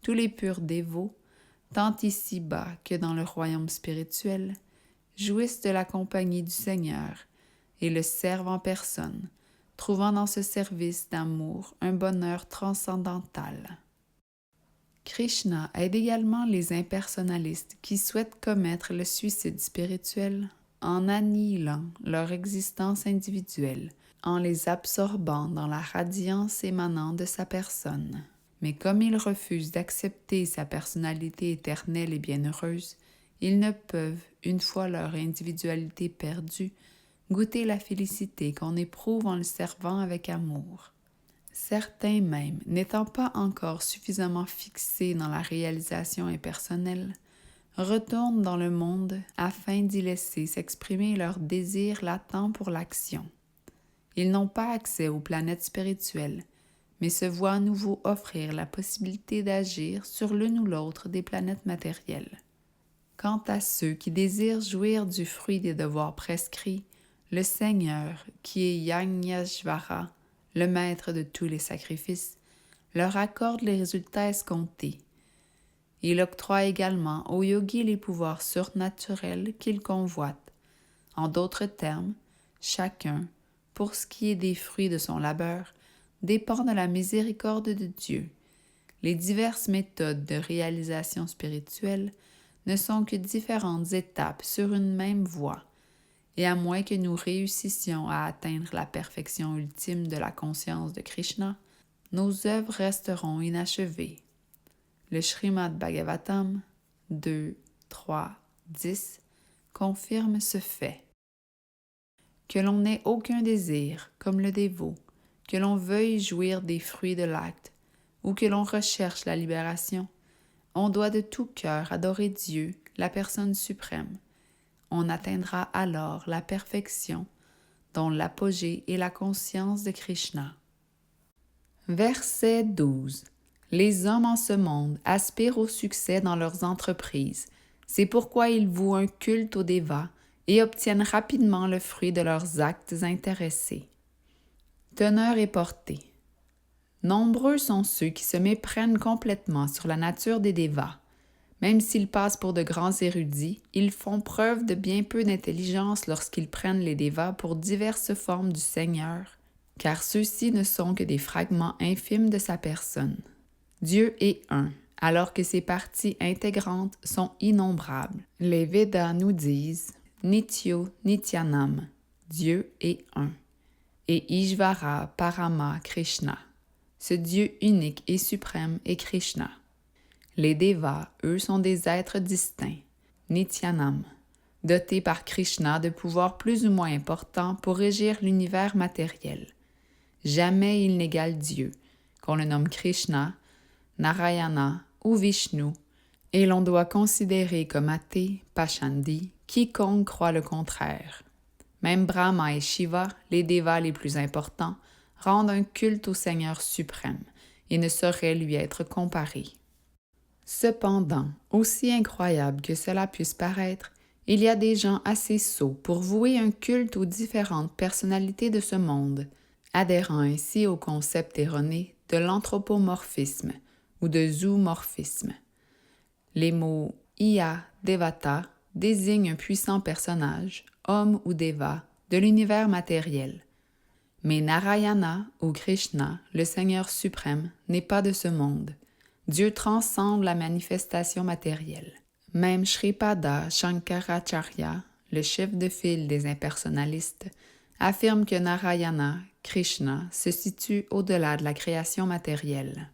Tous les purs dévots, tant ici-bas que dans le royaume spirituel, jouissent de la compagnie du Seigneur et le servent en personne, trouvant dans ce service d'amour un bonheur transcendantal. Krishna aide également les impersonnalistes qui souhaitent commettre le suicide spirituel en annihilant leur existence individuelle, en les absorbant dans la radiance émanant de sa personne. Mais comme ils refusent d'accepter sa personnalité éternelle et bienheureuse, ils ne peuvent, une fois leur individualité perdue, goûter la félicité qu'on éprouve en le servant avec amour. Certains même, n'étant pas encore suffisamment fixés dans la réalisation impersonnelle, retournent dans le monde afin d'y laisser s'exprimer leur désir latent pour l'action. Ils n'ont pas accès aux planètes spirituelles, mais se voient à nouveau offrir la possibilité d'agir sur l'une ou l'autre des planètes matérielles. Quant à ceux qui désirent jouir du fruit des devoirs prescrits, le Seigneur, qui est Yajñashvara, le maître de tous les sacrifices, leur accorde les résultats escomptés. Il octroie également aux yogis les pouvoirs surnaturels qu'ils convoitent. En d'autres termes, chacun, pour ce qui est des fruits de son labeur, dépend de la miséricorde de Dieu. Les diverses méthodes de réalisation spirituelle ne sont que différentes étapes sur une même voie, et à moins que nous réussissions à atteindre la perfection ultime de la conscience de Krishna, nos œuvres resteront inachevées. Le Srimad Bhagavatam 2, 3, 10 confirme ce fait. Que l'on n'ait aucun désir, comme le dévot, que l'on veuille jouir des fruits de l'acte, ou que l'on recherche la libération, on doit de tout cœur adorer Dieu, la personne suprême. On atteindra alors la perfection, dont l'apogée est la conscience de Krishna. Verset 12. Les hommes en ce monde aspirent au succès dans leurs entreprises. C'est pourquoi ils vouent un culte aux dévas et obtiennent rapidement le fruit de leurs actes intéressés. Teneur et portée. Nombreux sont ceux qui se méprennent complètement sur la nature des dévas. Même s'ils passent pour de grands érudits, ils font preuve de bien peu d'intelligence lorsqu'ils prennent les dévas pour diverses formes du Seigneur, car ceux-ci ne sont que des fragments infimes de sa personne. Dieu est un, alors que ses parties intégrantes sont innombrables. Les Védas nous disent « Nityo Nityanam », Dieu est un, et Ishvara Parama Krishna. Ce Dieu unique et suprême est Krishna. Les Devas, eux, sont des êtres distincts, Nityanam, dotés par Krishna de pouvoirs plus ou moins importants pour régir l'univers matériel. Jamais ils n'égalent Dieu, qu'on le nomme Krishna, Narayana ou Vishnu, et l'on doit considérer comme athée, Pachandi, quiconque croit le contraire. Même Brahma et Shiva, les Devas les plus importants, rendent un culte au Seigneur suprême et ne sauraient lui être comparés. Cependant, aussi incroyable que cela puisse paraître, il y a des gens assez sots pour vouer un culte aux différentes personnalités de ce monde, adhérant ainsi au concept erroné de l'anthropomorphisme ou de zoomorphisme. Les mots Iya Devata désignent un puissant personnage, homme ou deva, de l'univers matériel. Mais Narayana ou Krishna, le Seigneur suprême, n'est pas de ce monde. Dieu transcende la manifestation matérielle. Même Shripada Shankaracharya, le chef de file des impersonnalistes, affirme que Narayana, Krishna, se situe au-delà de la création matérielle.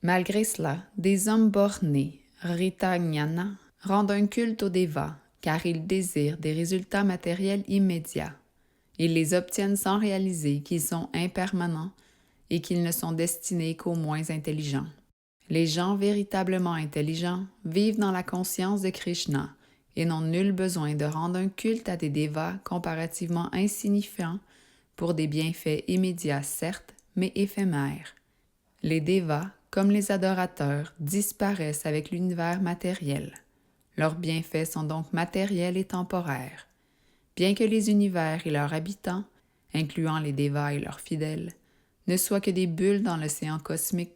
Malgré cela, des hommes bornés, Rita Gnana, rendent un culte aux Devas, car ils désirent des résultats matériels immédiats. Ils les obtiennent sans réaliser qu'ils sont impermanents et qu'ils ne sont destinés qu'aux moins intelligents. Les gens véritablement intelligents vivent dans la conscience de Krishna et n'ont nul besoin de rendre un culte à des Devas comparativement insignifiants pour des bienfaits immédiats certes, mais éphémères. Les Devas, comme les adorateurs, disparaissent avec l'univers matériel. Leurs bienfaits sont donc matériels et temporaires. Bien que les univers et leurs habitants, incluant les Devas et leurs fidèles, ne soient que des bulles dans l'océan cosmique,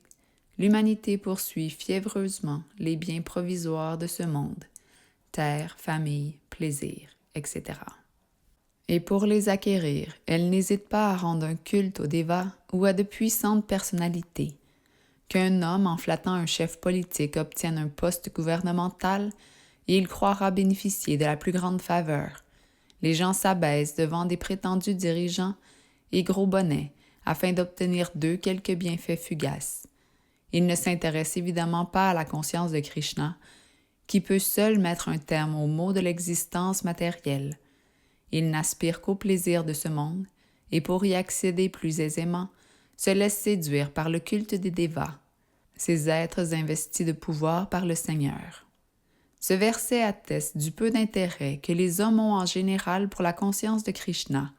l'humanité poursuit fiévreusement les biens provisoires de ce monde, terre, famille, plaisir, etc. Et pour les acquérir, elle n'hésite pas à rendre un culte aux Devas ou à de puissantes personnalités. Qu'un homme, en flattant un chef politique, obtienne un poste gouvernemental, et il croira bénéficier de la plus grande faveur. Les gens s'abaissent devant des prétendus dirigeants et gros bonnets afin d'obtenir d'eux quelques bienfaits fugaces. Ils ne s'intéressent évidemment pas à la conscience de Krishna, qui peut seul mettre un terme aux maux de l'existence matérielle. Ils n'aspirent qu'au plaisir de ce monde, et pour y accéder plus aisément, se laissent séduire par le culte des Devas, ces êtres investis de pouvoir par le Seigneur. Ce verset atteste du peu d'intérêt que les hommes ont en général pour la conscience de Krishna.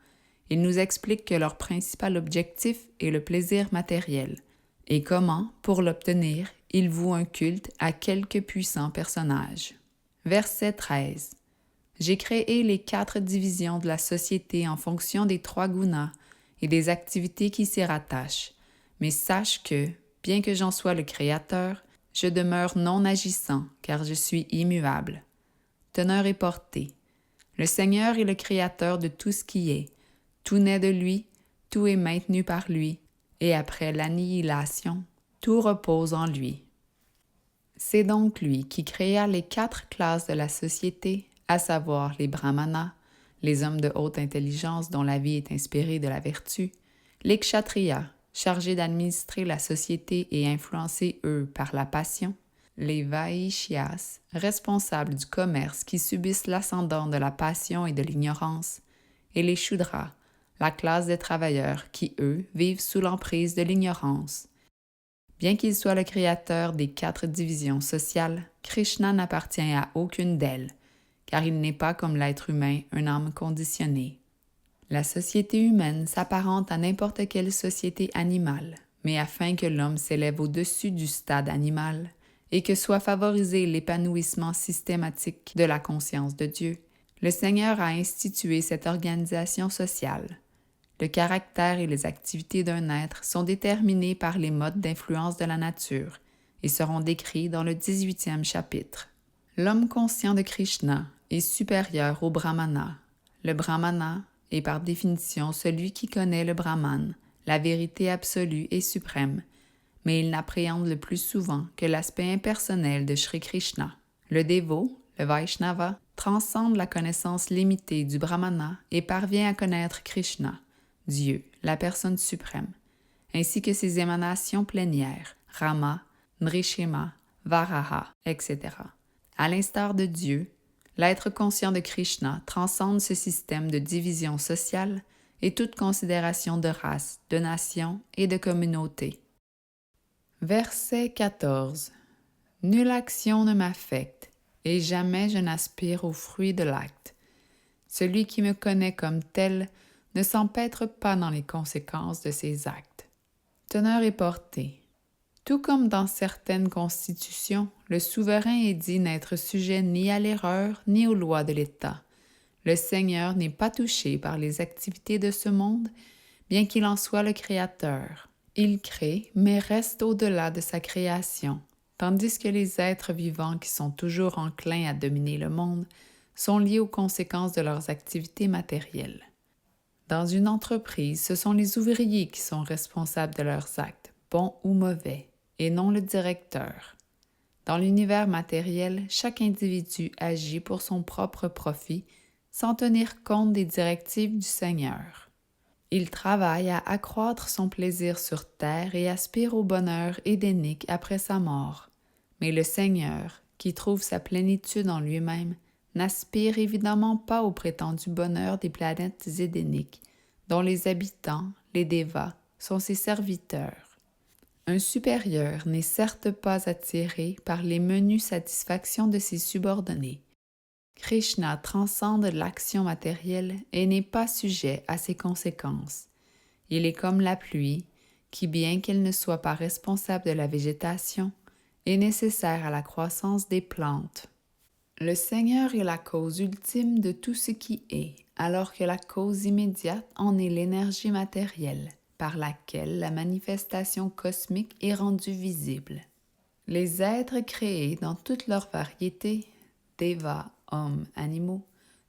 Il nous explique que leur principal objectif est le plaisir matériel, et comment, pour l'obtenir, ils vouent un culte à quelque puissant personnage. Verset 13. J'ai créé les 4 divisions de la société en fonction des 3 gunas et des activités qui s'y rattachent, mais sache que, bien que j'en sois le créateur, je demeure non agissant, car je suis immuable. Teneur et portée. Le Seigneur est le créateur de tout ce qui est. Tout naît de lui, tout est maintenu par lui, et après l'annihilation, tout repose en lui. C'est donc lui qui créa les 4 classes de la société, à savoir les brahmanas, les hommes de haute intelligence dont la vie est inspirée de la vertu, les kshatriyas, chargés d'administrer la société et influencés, eux, par la passion, les vaishyas, responsables du commerce qui subissent l'ascendant de la passion et de l'ignorance, et les shudras, la classe des travailleurs qui, eux, vivent sous l'emprise de l'ignorance. Bien qu'il soit le créateur des 4 divisions sociales, Krishna n'appartient à aucune d'elles, car il n'est pas comme l'être humain, une âme conditionnée. La société humaine s'apparente à n'importe quelle société animale, mais afin que l'homme s'élève au-dessus du stade animal et que soit favorisé l'épanouissement systématique de la conscience de Dieu, Le Seigneur a institué cette organisation sociale. Le caractère et les activités d'un être sont déterminés par les modes d'influence de la nature et seront décrits dans le 18e chapitre. L'homme conscient de Krishna est supérieur au Brahmana. Le Brahmana est par définition celui qui connaît le Brahman, la vérité absolue et suprême, mais il n'appréhende le plus souvent que l'aspect impersonnel de Sri Krishna. Le dévot, le Vaishnava, transcende la connaissance limitée du Brahmana et parvient à connaître Krishna, Dieu, la personne suprême, ainsi que ses émanations plénières, Rama, Nrishima, Varaha, etc. À l'instar de Dieu, l'être conscient de Krishna transcende ce système de division sociale et toute considération de race, de nation et de communauté. Verset 14. Nulle action ne m'affecte, et jamais je n'aspire aux fruits de l'acte. Celui qui me connaît comme tel ne s'empêtre pas dans les conséquences de ses actes. Teneur et portée. Tout comme dans certaines constitutions, le souverain est dit n'être sujet ni à l'erreur ni aux lois de l'État. Le Seigneur n'est pas touché par les activités de ce monde, bien qu'il en soit le créateur. Il crée, mais reste au-delà de sa création, tandis que les êtres vivants qui sont toujours enclins à dominer le monde sont liés aux conséquences de leurs activités matérielles. Dans une entreprise, ce sont les ouvriers qui sont responsables de leurs actes, bons ou mauvais, et non le directeur. Dans l'univers matériel, chaque individu agit pour son propre profit sans tenir compte des directives du Seigneur. Il travaille à accroître son plaisir sur terre et aspire au bonheur édénique après sa mort. Mais le Seigneur, qui trouve sa plénitude en lui-même, n'aspire évidemment pas au prétendu bonheur des planètes édéniques, dont les habitants, les dévas, sont ses serviteurs. Un supérieur n'est certes pas attiré par les menues satisfactions de ses subordonnés. Krishna transcende l'action matérielle et n'est pas sujet à ses conséquences. Il est comme la pluie, qui, bien qu'elle ne soit pas responsable de la végétation, est nécessaire à la croissance des plantes. Le Seigneur est la cause ultime de tout ce qui est, alors que la cause immédiate en est l'énergie matérielle, par laquelle la manifestation cosmique est rendue visible. Les êtres créés dans toute leur variété, devas, hommes, animaux,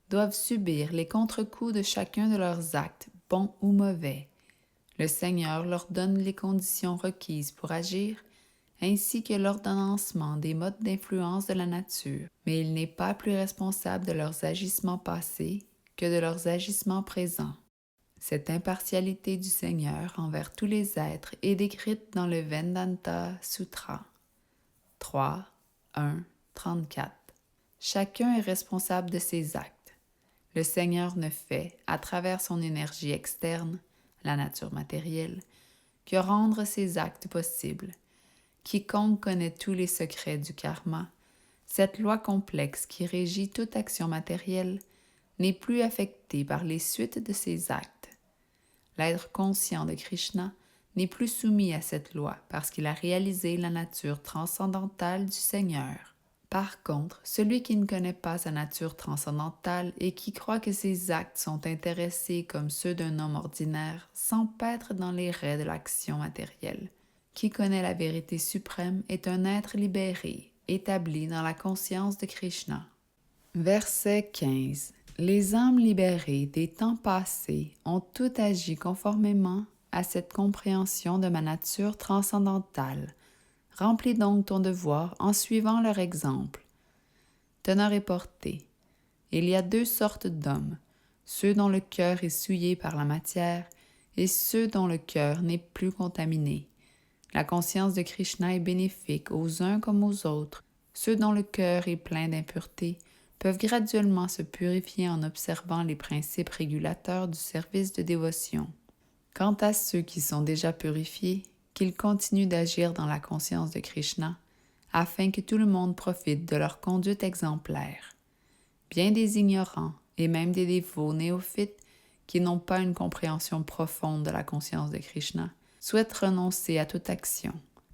doivent subir les contre-coups de chacun de leurs actes, bons ou mauvais. Le Seigneur leur donne les conditions requises pour agir, ainsi que l'ordonnancement des modes d'influence de la nature, mais il n'est pas plus responsable de leurs agissements passés que de leurs agissements présents. Cette impartialité du Seigneur envers tous les êtres est décrite dans le Vedanta Sutra 3, 1, 34. Chacun est responsable de ses actes. Le Seigneur ne fait, à travers son énergie externe, la nature matérielle, que rendre ses actes possibles. Quiconque connaît tous les secrets du karma, cette loi complexe qui régit toute action matérielle, n'est plus affecté par les suites de ses actes. L'être conscient de Krishna n'est plus soumis à cette loi parce qu'il a réalisé la nature transcendantale du Seigneur. Par contre, celui qui ne connaît pas sa nature transcendantale et qui croit que ses actes sont intéressés comme ceux d'un homme ordinaire s'empêtre dans les raies de l'action matérielle. Qui connaît la vérité suprême est un être libéré, établi dans la conscience de Krishna. Verset 15. Les âmes libérées des temps passés ont toutes agi conformément à cette compréhension de ma nature transcendantale. Remplis donc ton devoir en suivant leur exemple. Teneur et portée. Il y a deux sortes d'hommes, ceux dont le cœur est souillé par la matière et ceux dont le cœur n'est plus contaminé. La conscience de Krishna est bénéfique aux uns comme aux autres. Ceux dont le cœur est plein d'impureté peuvent graduellement se purifier en observant les principes régulateurs du service de dévotion. Quant à ceux qui sont déjà purifiés, qu'ils continuent d'agir dans la conscience de Krishna, afin que tout le monde profite de leur conduite exemplaire. Bien des ignorants, et même des dévots néophytes, qui n'ont pas une compréhension profonde de la conscience de Krishna, souhaitent renoncer à toute action.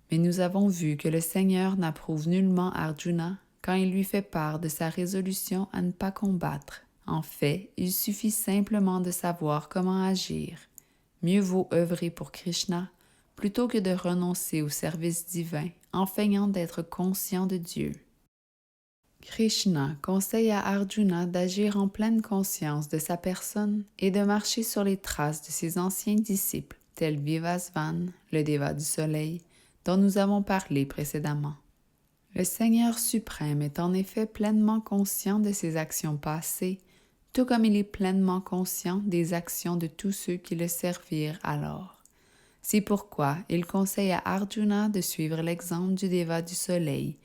Mais nous avons vu que le Seigneur n'approuve nullement Arjuna quand il lui fait part de sa résolution à ne pas combattre, En fait, il suffit simplement de savoir comment agir. Mieux vaut œuvrer pour Krishna plutôt que de renoncer au service divin en feignant d'être conscient de Dieu. Krishna conseille à Arjuna d'agir en pleine conscience de sa personne et de marcher sur les traces de ses anciens disciples, tels Vivasvan, le déva du soleil, dont nous avons parlé précédemment. Le Seigneur suprême est en effet pleinement conscient de ses actions passées, tout comme il est pleinement conscient des actions de tous ceux qui le servirent alors. C'est pourquoi il conseille à Arjuna de suivre l'exemple du déva du soleil,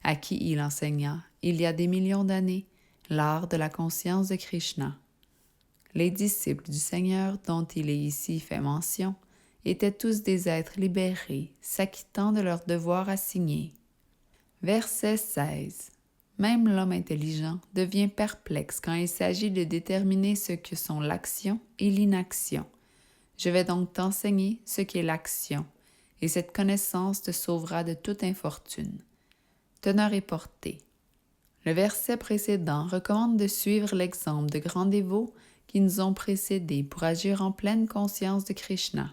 à qui il enseigna, il y a des millions d'années, l'art de la conscience de Krishna. Les disciples du Seigneur dont il est ici fait mention étaient tous des êtres libérés, s'acquittant de leurs devoirs assignés. Verset 16. Même l'homme intelligent devient perplexe quand il s'agit de déterminer ce que sont l'action et l'inaction. Je vais donc t'enseigner ce qu'est l'action, et cette connaissance te sauvera de toute infortune. Teneur et portée. Le verset précédent recommande de suivre l'exemple de grands dévots qui nous ont précédés pour agir en pleine conscience de Krishna.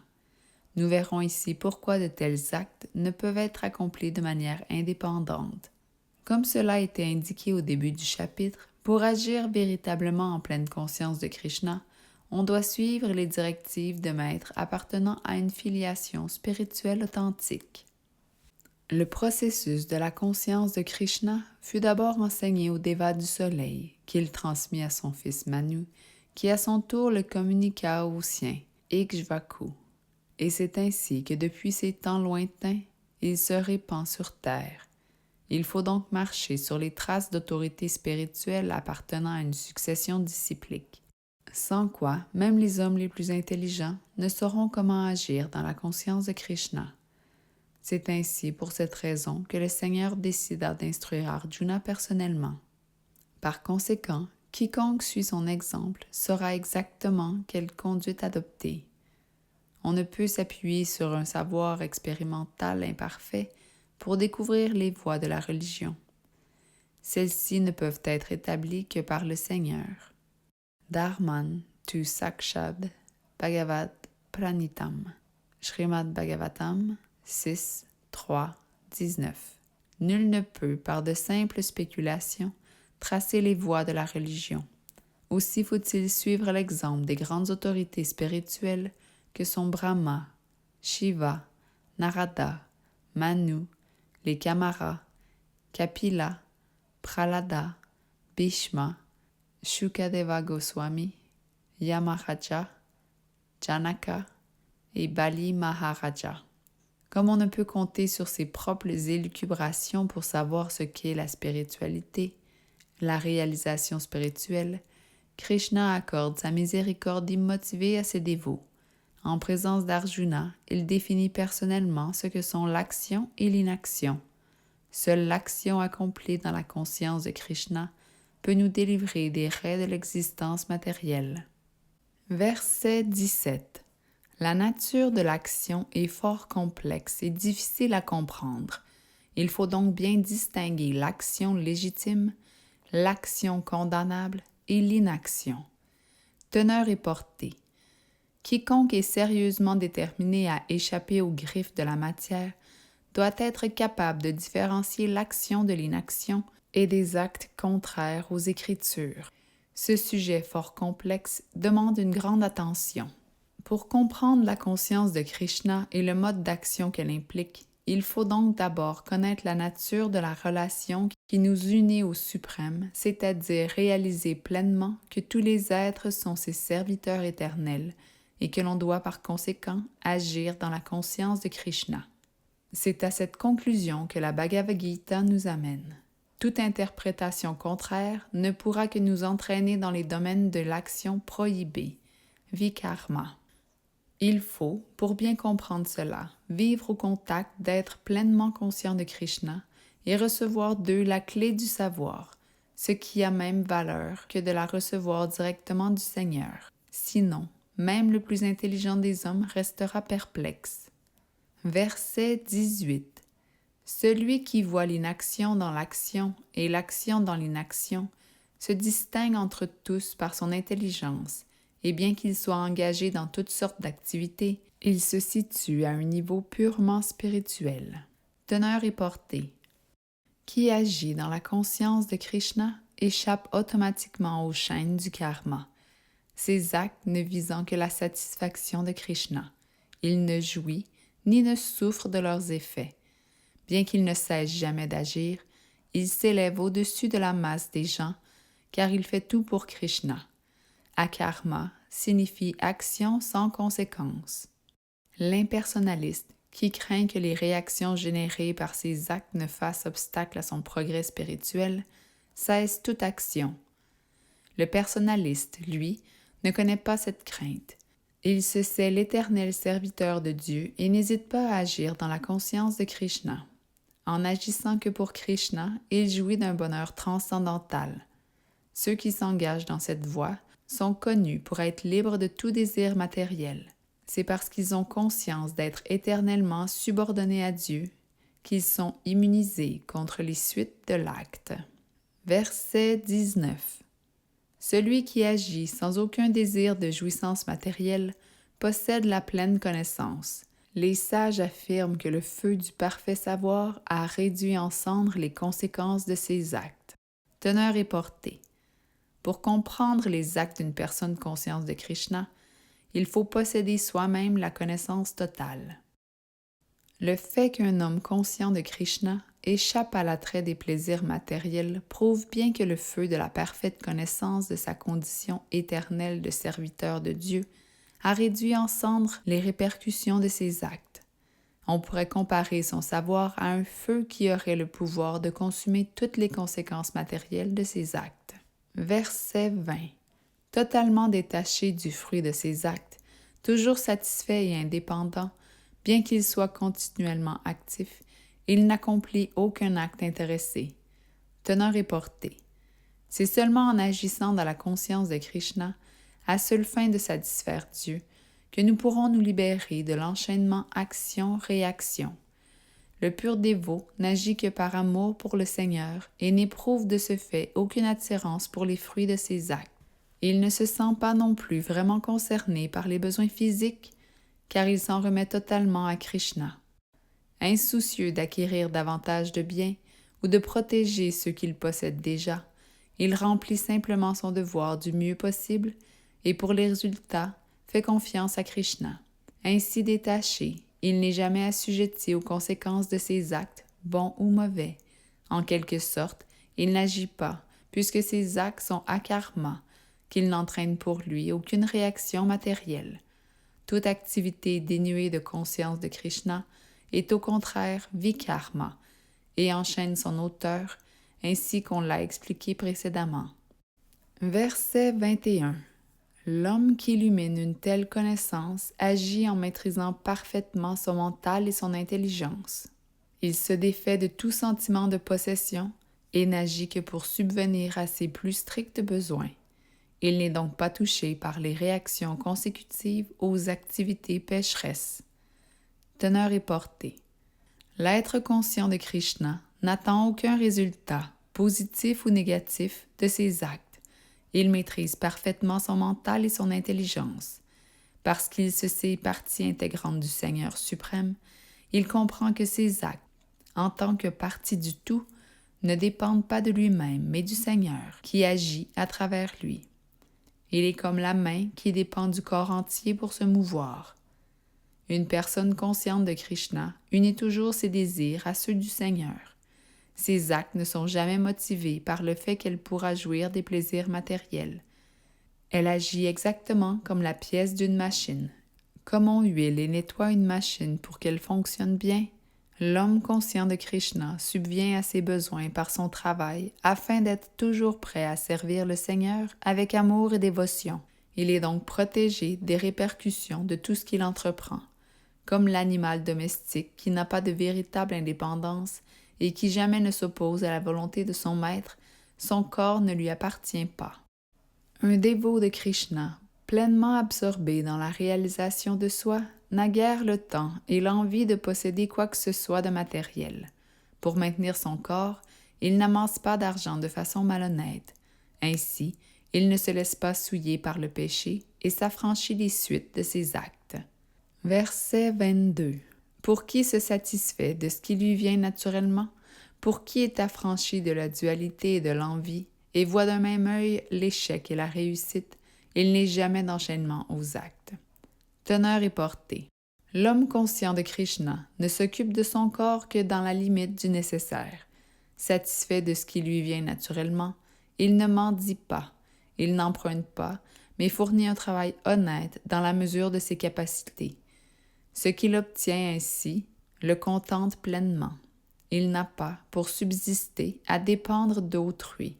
Nous verrons ici pourquoi de tels actes ne peuvent être accomplis de manière indépendante. Comme cela a été indiqué au début du chapitre, pour agir véritablement en pleine conscience de Krishna, on doit suivre les directives de maîtres appartenant à une filiation spirituelle authentique. Le processus de la conscience de Krishna fut d'abord enseigné au déva du soleil, qu'il transmit à son fils Manu, qui à son tour le communiqua au sien, Ikshvaku. Et c'est ainsi que depuis ces temps lointains, il se répand sur terre. Il faut donc marcher sur les traces d'autorité spirituelle appartenant à une succession disciplique, sans quoi même les hommes les plus intelligents ne sauront comment agir dans la conscience de Krishna. C'est ainsi pour cette raison que le Seigneur décida d'instruire Arjuna personnellement. Par conséquent, quiconque suit son exemple saura exactement quelle conduite adopter. On ne peut s'appuyer sur un savoir expérimental imparfait pour découvrir les voies de la religion. Celles-ci ne peuvent être établies que par le Seigneur. Dharman tu Sakshad Bhagavad Pranitam. Srimad Bhagavatam 6, 3, 19. Nul ne peut, par de simples spéculations, tracer les voies de la religion. Aussi faut-il suivre l'exemple des grandes autorités spirituelles que sont Brahma, Shiva, Narada, Manu, les Kamaras, Kapila, Prahlada, Bhishma, Shukadeva Goswami, Yamaraja, Janaka et Bali Maharaja. Comme on ne peut compter sur ses propres élucubrations pour savoir ce qu'est la spiritualité, la réalisation spirituelle, Krishna accorde sa miséricorde immotivée à ses dévots. En présence d'Arjuna, il définit personnellement ce que sont l'action et l'inaction. Seule l'action accomplie dans la conscience de Krishna peut nous délivrer des raies de l'existence matérielle. Verset 17. La nature de l'action est fort complexe et difficile à comprendre. Il faut donc bien distinguer l'action légitime, l'action condamnable et l'inaction. Teneur et portée. Quiconque est sérieusement déterminé à échapper aux griffes de la matière doit être capable de différencier l'action de l'inaction et des actes contraires aux Écritures. Ce sujet fort complexe demande une grande attention. Pour comprendre la conscience de Krishna et le mode d'action qu'elle implique, il faut donc d'abord connaître la nature de la relation qui nous unit au Suprême, c'est-à-dire réaliser pleinement que tous les êtres sont ses serviteurs éternels et que l'on doit par conséquent agir dans la conscience de Krishna. C'est à cette conclusion que la Bhagavad Gita nous amène. Toute interprétation contraire ne pourra que nous entraîner dans les domaines de l'action prohibée, vikarma. Il faut, pour bien comprendre cela, vivre au contact d'être pleinement conscient de Krishna et recevoir d'eux la clé du savoir, ce qui a même valeur que de la recevoir directement du Seigneur. Sinon, même le plus intelligent des hommes restera perplexe. Verset 18. Celui qui voit l'inaction dans l'action et l'action dans l'inaction, se distingue entre tous par son intelligence, et bien qu'il soit engagé dans toutes sortes d'activités, il se situe à un niveau purement spirituel. Teneur et portée. Qui agit dans la conscience de Krishna échappe automatiquement aux chaînes du karma, ses actes ne visant que la satisfaction de Krishna. Il ne jouit ni ne souffre de leurs effets. Bien qu'il ne cesse jamais d'agir, il s'élève au-dessus de la masse des gens car il fait tout pour Krishna. Akarma signifie action sans conséquence. L'impersonnaliste, qui craint que les réactions générées par ses actes ne fassent obstacle à son progrès spirituel, cesse toute action. Le personnaliste, lui, ne connaît pas cette crainte. Il se sait l'éternel serviteur de Dieu et n'hésite pas à agir dans la conscience de Krishna. En n'agissant que pour Krishna, il jouit d'un bonheur transcendantal. Ceux qui s'engagent dans cette voie sont connus pour être libres de tout désir matériel. C'est parce qu'ils ont conscience d'être éternellement subordonnés à Dieu qu'ils sont immunisés contre les suites de l'acte. Verset 19. Celui qui agit sans aucun désir de jouissance matérielle possède la pleine connaissance. Les sages affirment que le feu du parfait savoir a réduit en cendres les conséquences de ses actes. Teneur et portée. Pour comprendre les actes d'une personne consciente de Krishna, il faut posséder soi-même la connaissance totale. Le fait qu'un homme conscient de Krishna échappe à l'attrait des plaisirs matériels prouve bien que le feu de la parfaite connaissance de sa condition éternelle de serviteur de Dieu a réduit en cendres les répercussions de ses actes. On pourrait comparer son savoir à un feu qui aurait le pouvoir de consumer toutes les conséquences matérielles de ses actes. Verset 20. Totalement détaché du fruit de ses actes, toujours satisfait et indépendant, bien qu'il soit continuellement actif, il n'accomplit aucun acte intéressé. Teneur et portée. C'est seulement en agissant dans la conscience de Krishna, à seule fin de satisfaire Dieu, que nous pourrons nous libérer de l'enchaînement action-réaction. Le pur dévot n'agit que par amour pour le Seigneur et n'éprouve de ce fait aucune attirance pour les fruits de ses actes. Il ne se sent pas non plus vraiment concerné par les besoins physiques, car il s'en remet totalement à Krishna. Insoucieux d'acquérir davantage de biens ou de protéger ceux qu'il possède déjà, il remplit simplement son devoir du mieux possible et pour les résultats, fait confiance à Krishna. Ainsi détaché, il n'est jamais assujetti aux conséquences de ses actes, bons ou mauvais. En quelque sorte, il n'agit pas, puisque ses actes sont akarma, qu'il n'entraîne pour lui aucune réaction matérielle. Toute activité dénuée de conscience de Krishna est au contraire vikarma et enchaîne son auteur, ainsi qu'on l'a expliqué précédemment. Verset 21. L'homme qui illumine une telle connaissance agit en maîtrisant parfaitement son mental et son intelligence. Il se défait de tout sentiment de possession et n'agit que pour subvenir à ses plus stricts besoins. Il n'est donc pas touché par les réactions consécutives aux activités pécheresses. Teneur et portée. L'être conscient de Krishna n'attend aucun résultat, positif ou négatif, de ses actes. Il maîtrise parfaitement son mental et son intelligence. Parce qu'il se sait partie intégrante du Seigneur suprême, il comprend que ses actes, en tant que partie du tout, ne dépendent pas de lui-même, mais du Seigneur, qui agit à travers lui. Il est comme la main qui dépend du corps entier pour se mouvoir. Une personne consciente de Krishna unit toujours ses désirs à ceux du Seigneur. Ses actes ne sont jamais motivés par le fait qu'elle pourra jouir des plaisirs matériels. Elle agit exactement comme la pièce d'une machine. Comme on huile et nettoie une machine pour qu'elle fonctionne bien, l'homme conscient de Krishna subvient à ses besoins par son travail afin d'être toujours prêt à servir le Seigneur avec amour et dévotion. Il est donc protégé des répercussions de tout ce qu'il entreprend. Comme l'animal domestique qui n'a pas de véritable indépendance et qui jamais ne s'oppose à la volonté de son maître, son corps ne lui appartient pas. Un dévot de Krishna, pleinement absorbé dans la réalisation de soi, n'a guère le temps et l'envie de posséder quoi que ce soit de matériel. Pour maintenir son corps, il n'amasse pas d'argent de façon malhonnête. Ainsi, il ne se laisse pas souiller par le péché et s'affranchit des suites de ses actes. Verset 22. Pour qui se satisfait de ce qui lui vient naturellement, pour qui est affranchi de la dualité et de l'envie, et voit d'un même œil l'échec et la réussite, il n'est jamais d'enchaînement aux actes. Teneur et portée. L'homme conscient de Krishna ne s'occupe de son corps que dans la limite du nécessaire. Satisfait de ce qui lui vient naturellement, il ne mendie pas, il n'emprunte pas, mais fournit un travail honnête dans la mesure de ses capacités. Ce qu'il obtient ainsi le contente pleinement. Il n'a pas, pour subsister, à dépendre d'autrui.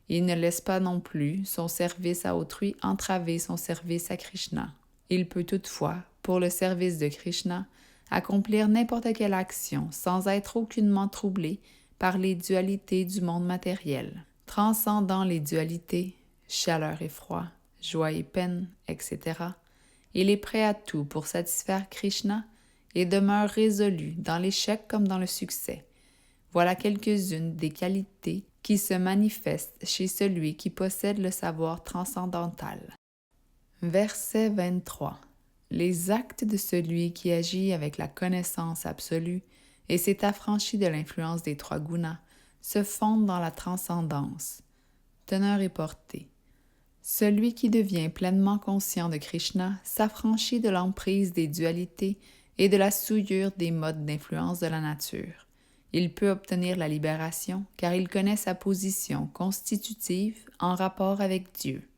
Il ne laisse pas non plus son service à autrui entraver son service à Krishna. Il peut toutefois, pour le service de Krishna, accomplir n'importe quelle action sans être aucunement troublé par les dualités du monde matériel. Transcendant les dualités, chaleur et froid, joie et peine, etc., il est prêt à tout pour satisfaire Krishna et demeure résolu dans l'échec comme dans le succès. Voilà quelques-unes des qualités qui se manifestent chez celui qui possède le savoir transcendantal. Verset 23. Les actes de celui qui agit avec la connaissance absolue et s'est affranchi de l'influence des trois gunas se fondent dans la transcendance. Teneur et portée. Celui qui devient pleinement conscient de Krishna s'affranchit de l'emprise des dualités et de la souillure des modes d'influence de la nature. Il peut obtenir la libération car il connaît sa position constitutive en rapport avec Dieu.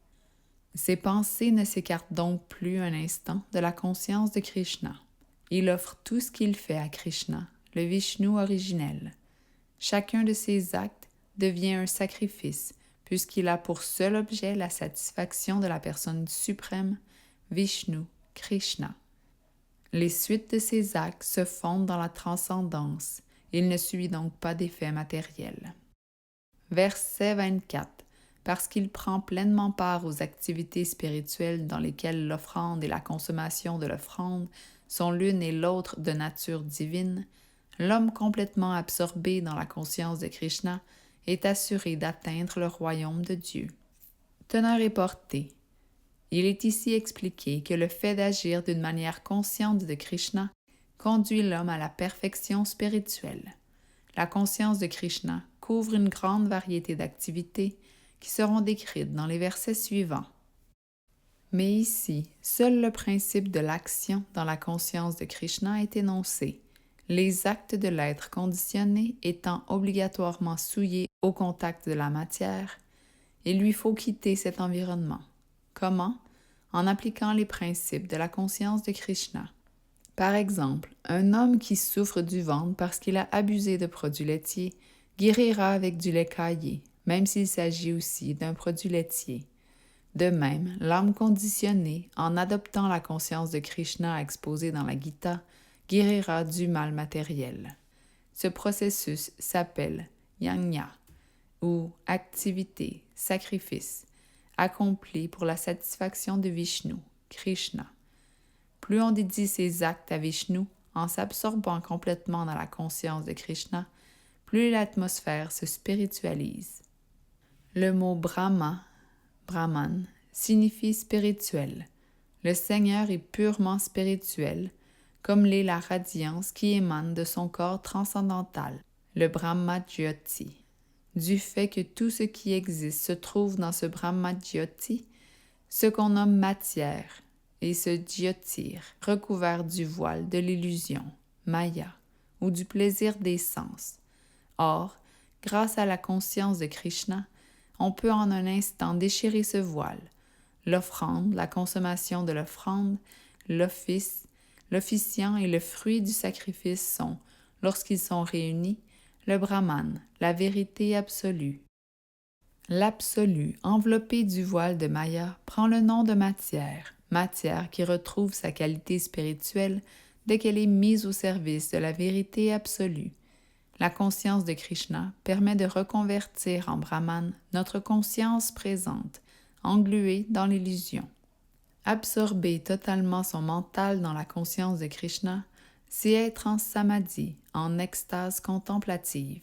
Ses pensées ne s'écartent donc plus un instant de la conscience de Krishna. Il offre tout ce qu'il fait à Krishna, le Vishnu originel. Chacun de ses actes devient un sacrifice, puisqu'il a pour seul objet la satisfaction de la personne suprême, Vishnu, Krishna. Les suites de ses actes se fondent dans la transcendance. Il ne subit donc pas d'effet matériel. Verset 24. Parce qu'il prend pleinement part aux activités spirituelles dans lesquelles l'offrande et la consommation de l'offrande sont l'une et l'autre de nature divine, l'homme complètement absorbé dans la conscience de Krishna est assuré d'atteindre le royaume de Dieu. Teneur et portée. Il est ici expliqué que le fait d'agir d'une manière consciente de Krishna conduit l'homme à la perfection spirituelle. La conscience de Krishna couvre une grande variété d'activités qui seront décrites dans les versets suivants. Mais ici, seul le principe de l'action dans la conscience de Krishna est énoncé, les actes de l'être conditionné étant obligatoirement souillés au contact de la matière, il lui faut quitter cet environnement. Comment? En appliquant les principes de la conscience de Krishna. Par exemple, un homme qui souffre du ventre parce qu'il a abusé de produits laitiers guérira avec du lait caillé, même s'il s'agit aussi d'un produit laitier. De même, l'âme conditionnée, en adoptant la conscience de Krishna exposée dans la Gita, guérira du mal matériel. Ce processus s'appelle yajna, ou activité, sacrifice, accompli pour la satisfaction de Vishnu, Krishna. Plus on dédie ses actes à Vishnu, en s'absorbant complètement dans la conscience de Krishna, plus l'atmosphère se spiritualise. Le mot Brahma, Brahman, signifie spirituel. Le Seigneur est purement spirituel, comme l'est la radiance qui émane de son corps transcendantal, le Brahma Jyoti. Du fait que tout ce qui existe se trouve dans ce Brahma Jyoti, ce qu'on nomme matière, et ce Jyotir, recouvert du voile de l'illusion, Maya, ou du plaisir des sens. Or, grâce à la conscience de Krishna, on peut en un instant déchirer ce voile. L'offrande, la consommation de l'offrande, l'office, l'officiant et le fruit du sacrifice sont, lorsqu'ils sont réunis, le Brahman, la vérité absolue. L'absolu, enveloppé du voile de Maya, prend le nom de matière, matière qui retrouve sa qualité spirituelle dès qu'elle est mise au service de la vérité absolue. La conscience de Krishna permet de reconvertir en Brahman notre conscience présente, engluée dans l'illusion. Absorber totalement son mental dans la conscience de Krishna, c'est être en samadhi, en extase contemplative,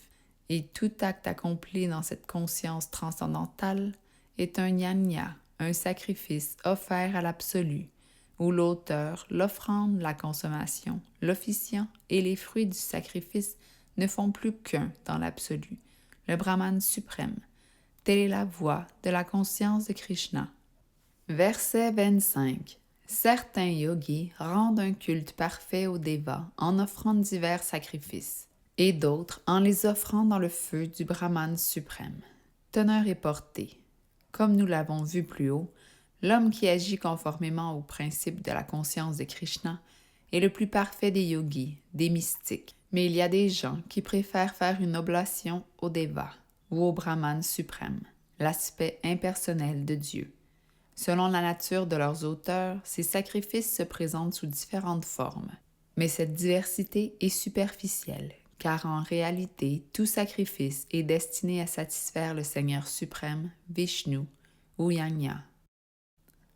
et tout acte accompli dans cette conscience transcendantale est un yajna, un sacrifice offert à l'absolu, où l'auteur, l'offrande, la consommation, l'officiant et les fruits du sacrifice ne font plus qu'un dans l'absolu, le Brahman suprême. Telle est la voie de la conscience de Krishna. Verset 25. Certains yogis rendent un culte parfait aux dévas en offrant divers sacrifices, et d'autres en les offrant dans le feu du Brahman suprême. Teneur et portée. Comme nous l'avons vu plus haut, l'homme qui agit conformément au principe de la conscience de Krishna est le plus parfait des yogis, des mystiques. Mais il y a des gens qui préfèrent faire une oblation au Deva ou au Brahman suprême, l'aspect impersonnel de Dieu. Selon la nature de leurs auteurs, ces sacrifices se présentent sous différentes formes. Mais cette diversité est superficielle, car en réalité, tout sacrifice est destiné à satisfaire le Seigneur suprême, Vishnu ou Yajna.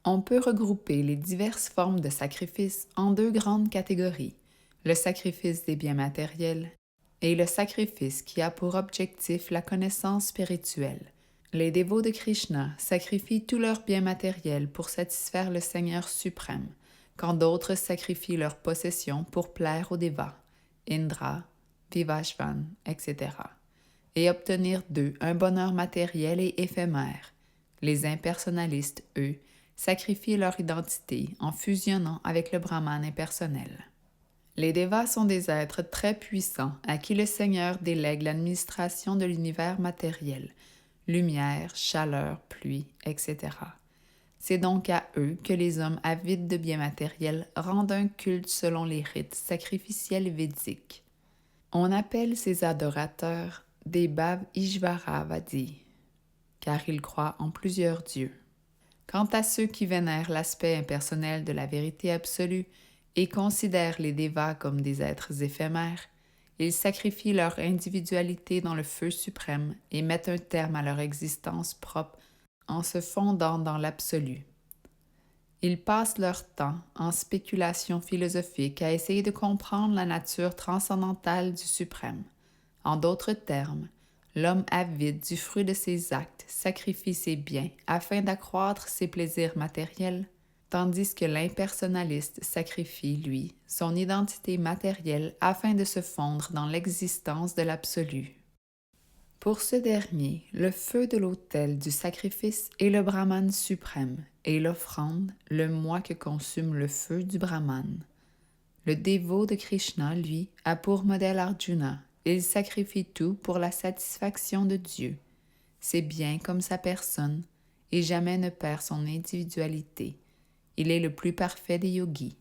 On peut regrouper les diverses formes de sacrifice en deux grandes catégories, le sacrifice des biens matériels et le sacrifice qui a pour objectif la connaissance spirituelle. Les dévots de Krishna sacrifient tous leurs biens matériels pour satisfaire le Seigneur suprême, quand d'autres sacrifient leurs possessions pour plaire aux dévas, Indra, Vivashvan, etc., et obtenir d'eux un bonheur matériel et éphémère. Les impersonnalistes, eux, sacrifient leur identité en fusionnant avec le Brahman impersonnel. Les dévas sont des êtres très puissants à qui le Seigneur délègue l'administration de l'univers matériel, lumière, chaleur, pluie, etc. C'est donc à eux que les hommes avides de biens matériels rendent un culte selon les rites sacrificiels védiques. On appelle ces adorateurs des Bhav-Ishvaravadis, car ils croient en plusieurs dieux. Quant à ceux qui vénèrent l'aspect impersonnel de la vérité absolue et considèrent les dévas comme des êtres éphémères, ils sacrifient leur individualité dans le feu suprême et mettent un terme à leur existence propre en se fondant dans l'absolu. Ils passent leur temps en spéculation philosophique à essayer de comprendre la nature transcendantale du suprême. En d'autres termes, l'homme avide du fruit de ses actes sacrifie ses biens afin d'accroître ses plaisirs matériels, tandis que l'impersonnaliste sacrifie, lui, son identité matérielle afin de se fondre dans l'existence de l'absolu. Pour ce dernier, le feu de l'autel du sacrifice est le Brahman suprême et l'offrande, le moi que consume le feu du Brahman. Le dévot de Krishna, lui, a pour modèle Arjuna. Il sacrifie tout pour la satisfaction de Dieu, ses biens comme sa personne, et jamais ne perd son individualité. Il est le plus parfait des yogis.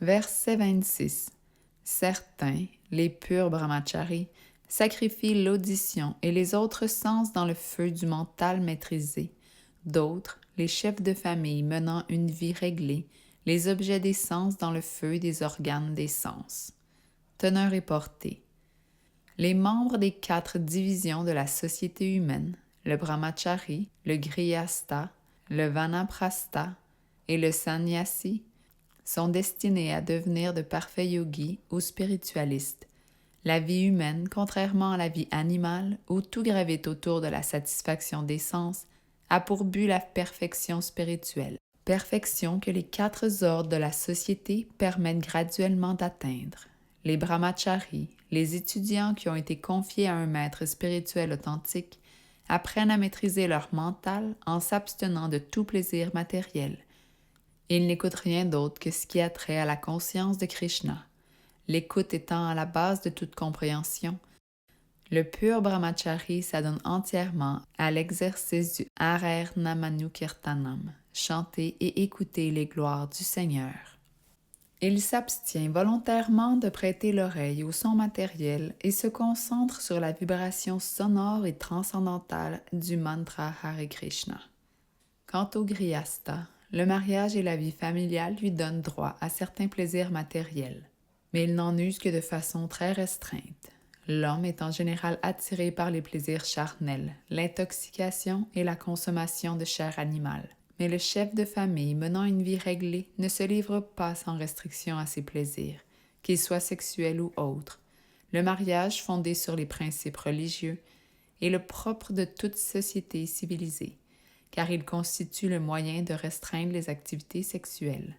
Verset 26. Certains, les purs brahmacharis, sacrifient l'audition et les autres sens dans le feu du mental maîtrisé. D'autres, les chefs de famille menant une vie réglée, les objets des sens dans le feu des organes des sens. Teneur et portée. Les membres des 4 divisions de la société humaine, le brahmachari, le grihastha, le vanaprastha et le sannyasi, sont destinés à devenir de parfaits yogis ou spiritualistes. La vie humaine, contrairement à la vie animale, où tout gravite autour de la satisfaction des sens, a pour but la perfection spirituelle, perfection que les 4 ordres de la société permettent graduellement d'atteindre. Les brahmacharis, les étudiants qui ont été confiés à un maître spirituel authentique, apprennent à maîtriser leur mental en s'abstenant de tout plaisir matériel. Ils n'écoutent rien d'autre que ce qui a trait à la conscience de Krishna, l'écoute étant à la base de toute compréhension. Le pur brahmachari s'adonne entièrement à l'exercice du Harer Namanukirtanam, chanter et écouter les gloires du Seigneur. Il s'abstient volontairement de prêter l'oreille au son matériel et se concentre sur la vibration sonore et transcendantale du mantra Hare Krishna. Quant au grihastha, le mariage et la vie familiale lui donnent droit à certains plaisirs matériels, mais il n'en use que de façon très restreinte. L'homme est en général attiré par les plaisirs charnels, l'intoxication et la consommation de chair animale. Mais le chef de famille menant une vie réglée ne se livre pas sans restriction à ses plaisirs, qu'ils soient sexuels ou autres. Le mariage fondé sur les principes religieux est le propre de toute société civilisée. car il constitue le moyen de restreindre les activités sexuelles.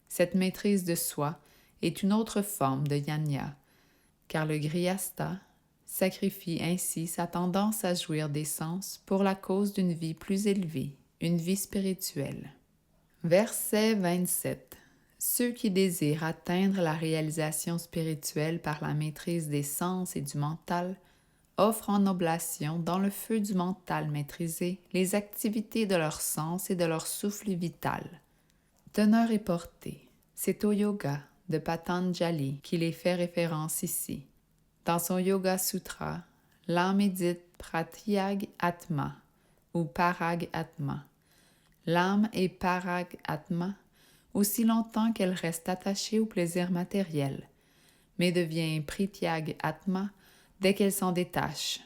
Cette maîtrise de soi est une autre forme de yajna, car le grihasta sacrifie ainsi sa tendance à jouir des sens pour la cause d'une vie plus élevée, une vie spirituelle. Verset 27. Ceux qui désirent atteindre la réalisation spirituelle par la maîtrise des sens et du mental offrent en oblation dans le feu du mental maîtrisé les activités de leur sens et de leur souffle vital. Teneur et portée. C'est au yoga de Patanjali qu'il est fait référence ici. Dans son Yoga Sutra, l'âme est dite Pratyag Atma ou Parag Atma. L'âme est Parag Atma aussi longtemps qu'elle reste attachée au plaisir matériel, mais devient Prityag Atma dès qu'elle s'en détache.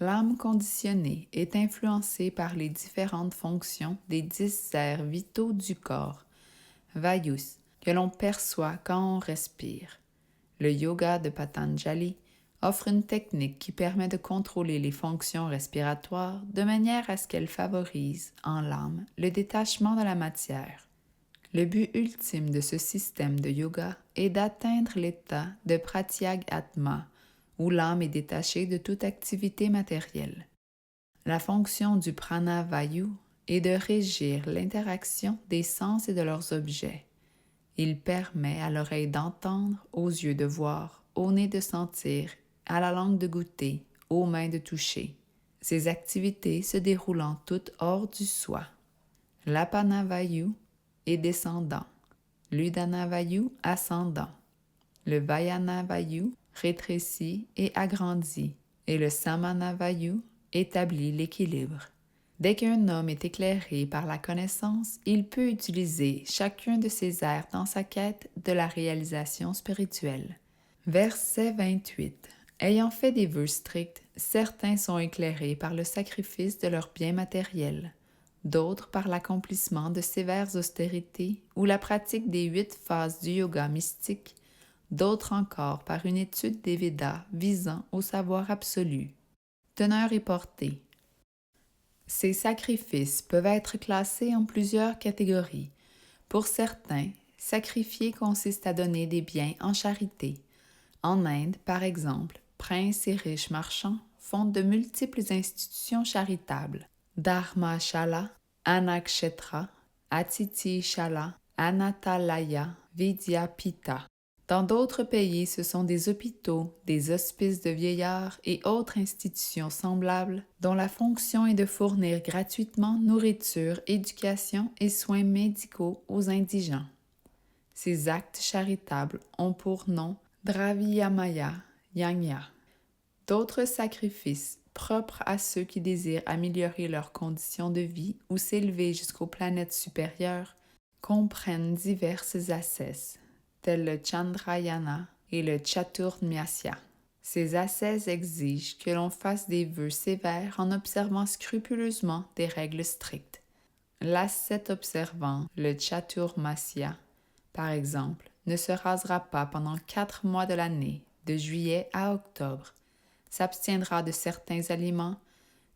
L'âme conditionnée est influencée par les différentes fonctions des 10 sphères vitaux du corps, Vayus, que l'on perçoit quand on respire. Le yoga de Patanjali offre une technique qui permet de contrôler les fonctions respiratoires de manière à ce qu'elles favorisent, en l'âme, le détachement de la matière. Le but ultime de ce système de yoga est d'atteindre l'état de Pratyag Atma, où l'âme est détachée de toute activité matérielle. La fonction du prana vayu est de régir l'interaction des sens et de leurs objets. Il permet à l'oreille d'entendre, aux yeux de voir, au nez de sentir, à la langue de goûter, aux mains de toucher. Ces activités se déroulant toutes hors du soi. L'apana vayu est descendant, l'udana vayu ascendant, le vayana vayu rétrécit et agrandit, et le samana vayu établit l'équilibre. Dès qu'un homme est éclairé par la connaissance, il peut utiliser chacun de ces airs dans sa quête de la réalisation spirituelle. Verset 28. Ayant fait des vœux stricts, certains sont éclairés par le sacrifice de leurs biens matériels, d'autres par l'accomplissement de sévères austérités ou la pratique des 8 phases du yoga mystique, d'autres encore par une étude des Védas visant au savoir absolu. Teneur et portée. Ces sacrifices peuvent être classés en plusieurs catégories. Pour certains, sacrifier consiste à donner des biens en charité. En Inde, par exemple, princes et riches marchands fondent de multiples institutions charitables. Dharma Shala, Anakshetra, Atiti Shala, Anathalaya, Vidyapita. Dans d'autres pays, ce sont des hôpitaux, des hospices de vieillards et autres institutions semblables dont la fonction est de fournir gratuitement nourriture, éducation et soins médicaux aux indigents. Ces actes charitables ont pour nom Draviyamaya Yajna. D'autres sacrifices, propres à ceux qui désirent améliorer leurs conditions de vie ou s'élever jusqu'aux planètes supérieures, comprennent diverses ascèses, tels le Chandrayana et le Chaturmasya. Ces ascèses exigent que l'on fasse des vœux sévères en observant scrupuleusement des règles strictes. L'ascète observant le Chaturmasya, par exemple, ne se rasera pas pendant 4 mois de l'année, de juillet à octobre, s'abstiendra de certains aliments,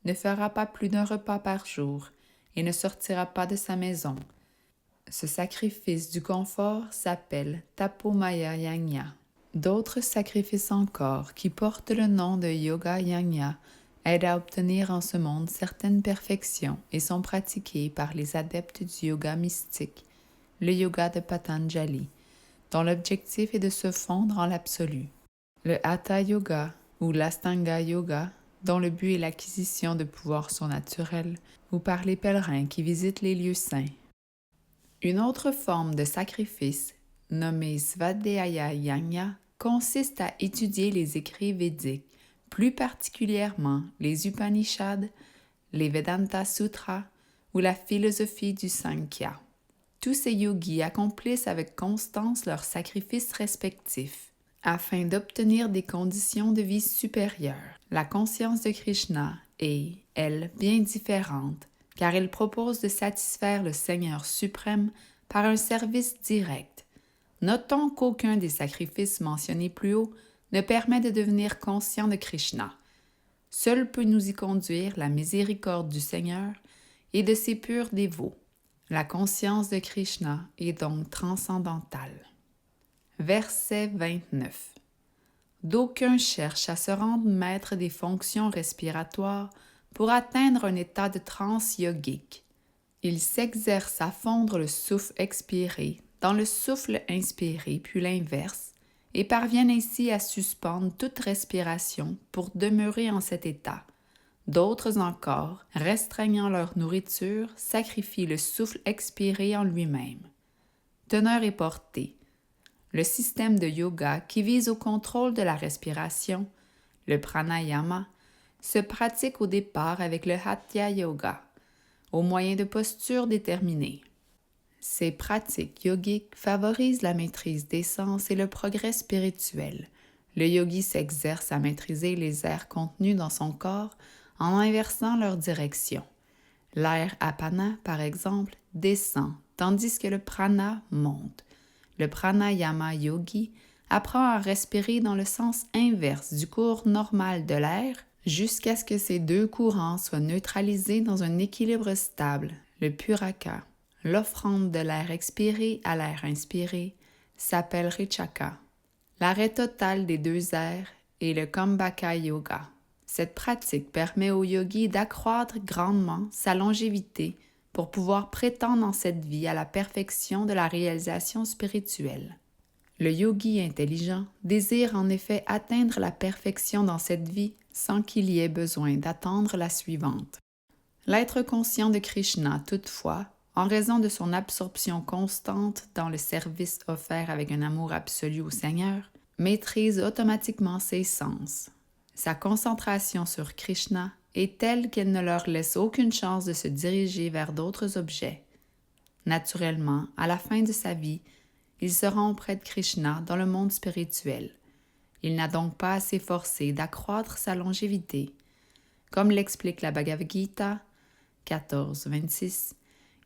ne fera pas plus d'un repas par jour et ne sortira pas de sa maison. Ce sacrifice du confort s'appelle Tapomaya Yajna. D'autres sacrifices encore, qui portent le nom de Yoga Yajna, aident à obtenir en ce monde certaines perfections et sont pratiqués par les adeptes du yoga mystique, le yoga de Patanjali, dont l'objectif est de se fondre en l'absolu. Le Hatha Yoga ou l'Astanga Yoga, dont le but est l'acquisition de pouvoirs surnaturels, ou par les pèlerins qui visitent les lieux saints. Une autre forme de sacrifice, nommée Svadhyaya Yajna, consiste à étudier les écrits védiques, plus particulièrement les Upanishads, les Vedanta Sutras ou la philosophie du Sankhya. Tous ces yogis accomplissent avec constance leurs sacrifices respectifs afin d'obtenir des conditions de vie supérieures. La conscience de Krishna est, elle, bien différente, car elle propose de satisfaire le Seigneur suprême par un service direct. Notons qu'aucun des sacrifices mentionnés plus haut ne permet de devenir conscient de Krishna. Seul peut nous y conduire la miséricorde du Seigneur et de ses purs dévots. La conscience de Krishna est donc transcendantale. Verset 29. D'aucuns cherchent à se rendre maître des fonctions respiratoires pour atteindre un état de transe yogique. Ils s'exercent à fondre le souffle expiré dans le souffle inspiré, puis l'inverse, et parviennent ainsi à suspendre toute respiration pour demeurer en cet état. D'autres encore, restreignant leur nourriture, sacrifient le souffle expiré en lui-même. Teneur et portée. Le système de yoga qui vise au contrôle de la respiration, le pranayama, se pratique au départ avec le hatha yoga, au moyen de postures déterminées. Ces pratiques yogiques favorisent la maîtrise des sens et le progrès spirituel. Le yogi s'exerce à maîtriser les airs contenus dans son corps en inversant leur direction. L'air apana, par exemple, descend, tandis que le prana monte. Le pranayama yogi apprend à respirer dans le sens inverse du cours normal de l'air jusqu'à ce que ces deux courants soient neutralisés dans un équilibre stable, le puraka. L'offrande de l'air expiré à l'air inspiré s'appelle Richaka. L'arrêt total des deux airs est le Kumbhaka Yoga. Cette pratique permet au yogi d'accroître grandement sa longévité pour pouvoir prétendre en cette vie à la perfection de la réalisation spirituelle. Le yogi intelligent désire en effet atteindre la perfection dans cette vie sans qu'il y ait besoin d'attendre la suivante. L'être conscient de Krishna, toutefois, en raison de son absorption constante dans le service offert avec un amour absolu au Seigneur, maîtrise automatiquement ses sens. Sa concentration sur Krishna est telle qu'elle ne leur laisse aucune chance de se diriger vers d'autres objets. Naturellement, à la fin de sa vie, il se rend auprès de Krishna dans le monde spirituel. Il n'a donc pas à s'efforcer d'accroître sa longévité. Comme l'explique la Bhagavad Gita 14.26,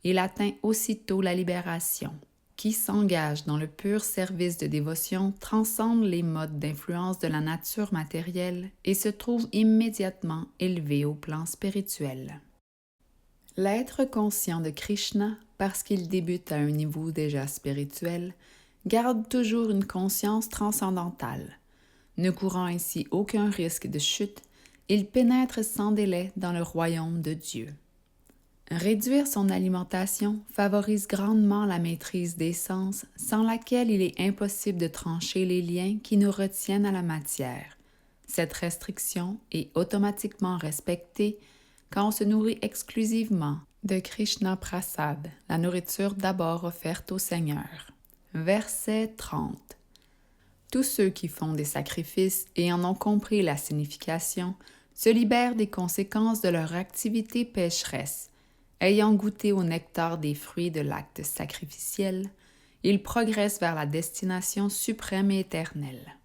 il atteint aussitôt la libération. Qui s'engage dans le pur service de dévotion transcende les modes d'influence de la nature matérielle et se trouve immédiatement élevé au plan spirituel. L'être conscient de Krishna, parce qu'il débute à un niveau déjà spirituel, garde toujours une conscience transcendantale. Ne courant ainsi aucun risque de chute, il pénètre sans délai dans le royaume de Dieu. Réduire son alimentation favorise grandement la maîtrise des sens, sans laquelle il est impossible de trancher les liens qui nous retiennent à la matière. Cette restriction est automatiquement respectée quand on se nourrit exclusivement de Krishna Prasad, la nourriture d'abord offerte au Seigneur. Verset 30. Tous ceux qui font des sacrifices et en ont compris la signification se libèrent des conséquences de leur activité pécheresse. Ayant goûté au nectar des fruits de l'acte sacrificiel, ils progressent vers la destination suprême et éternelle.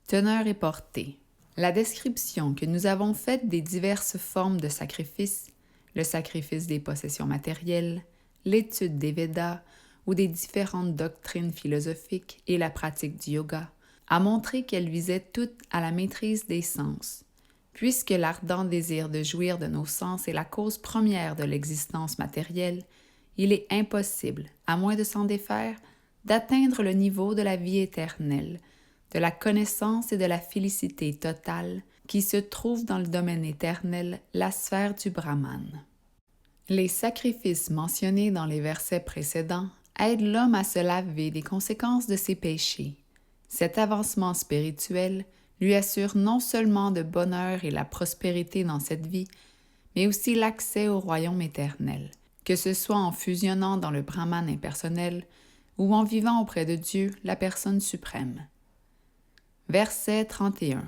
Teneur et portée. La description que nous avons faite des diverses formes de sacrifice, le sacrifice des possessions matérielles, l'étude des Védas ou des différentes doctrines philosophiques et la pratique du yoga, a montré qu'elles visaient toutes à la maîtrise des sens. Puisque l'ardent désir de jouir de nos sens est la cause première de l'existence matérielle, il est impossible, à moins de s'en défaire, d'atteindre le niveau de la vie éternelle, de la connaissance et de la félicité totale qui se trouve dans le domaine éternel, la sphère du Brahman. Les sacrifices mentionnés dans les versets précédents aident l'homme à se laver des conséquences de ses péchés. Cet avancement spirituel lui assure non seulement le bonheur et la prospérité dans cette vie, mais aussi l'accès au royaume éternel, que ce soit en fusionnant dans le Brahman impersonnel ou en vivant auprès de Dieu, la personne suprême. Verset 31.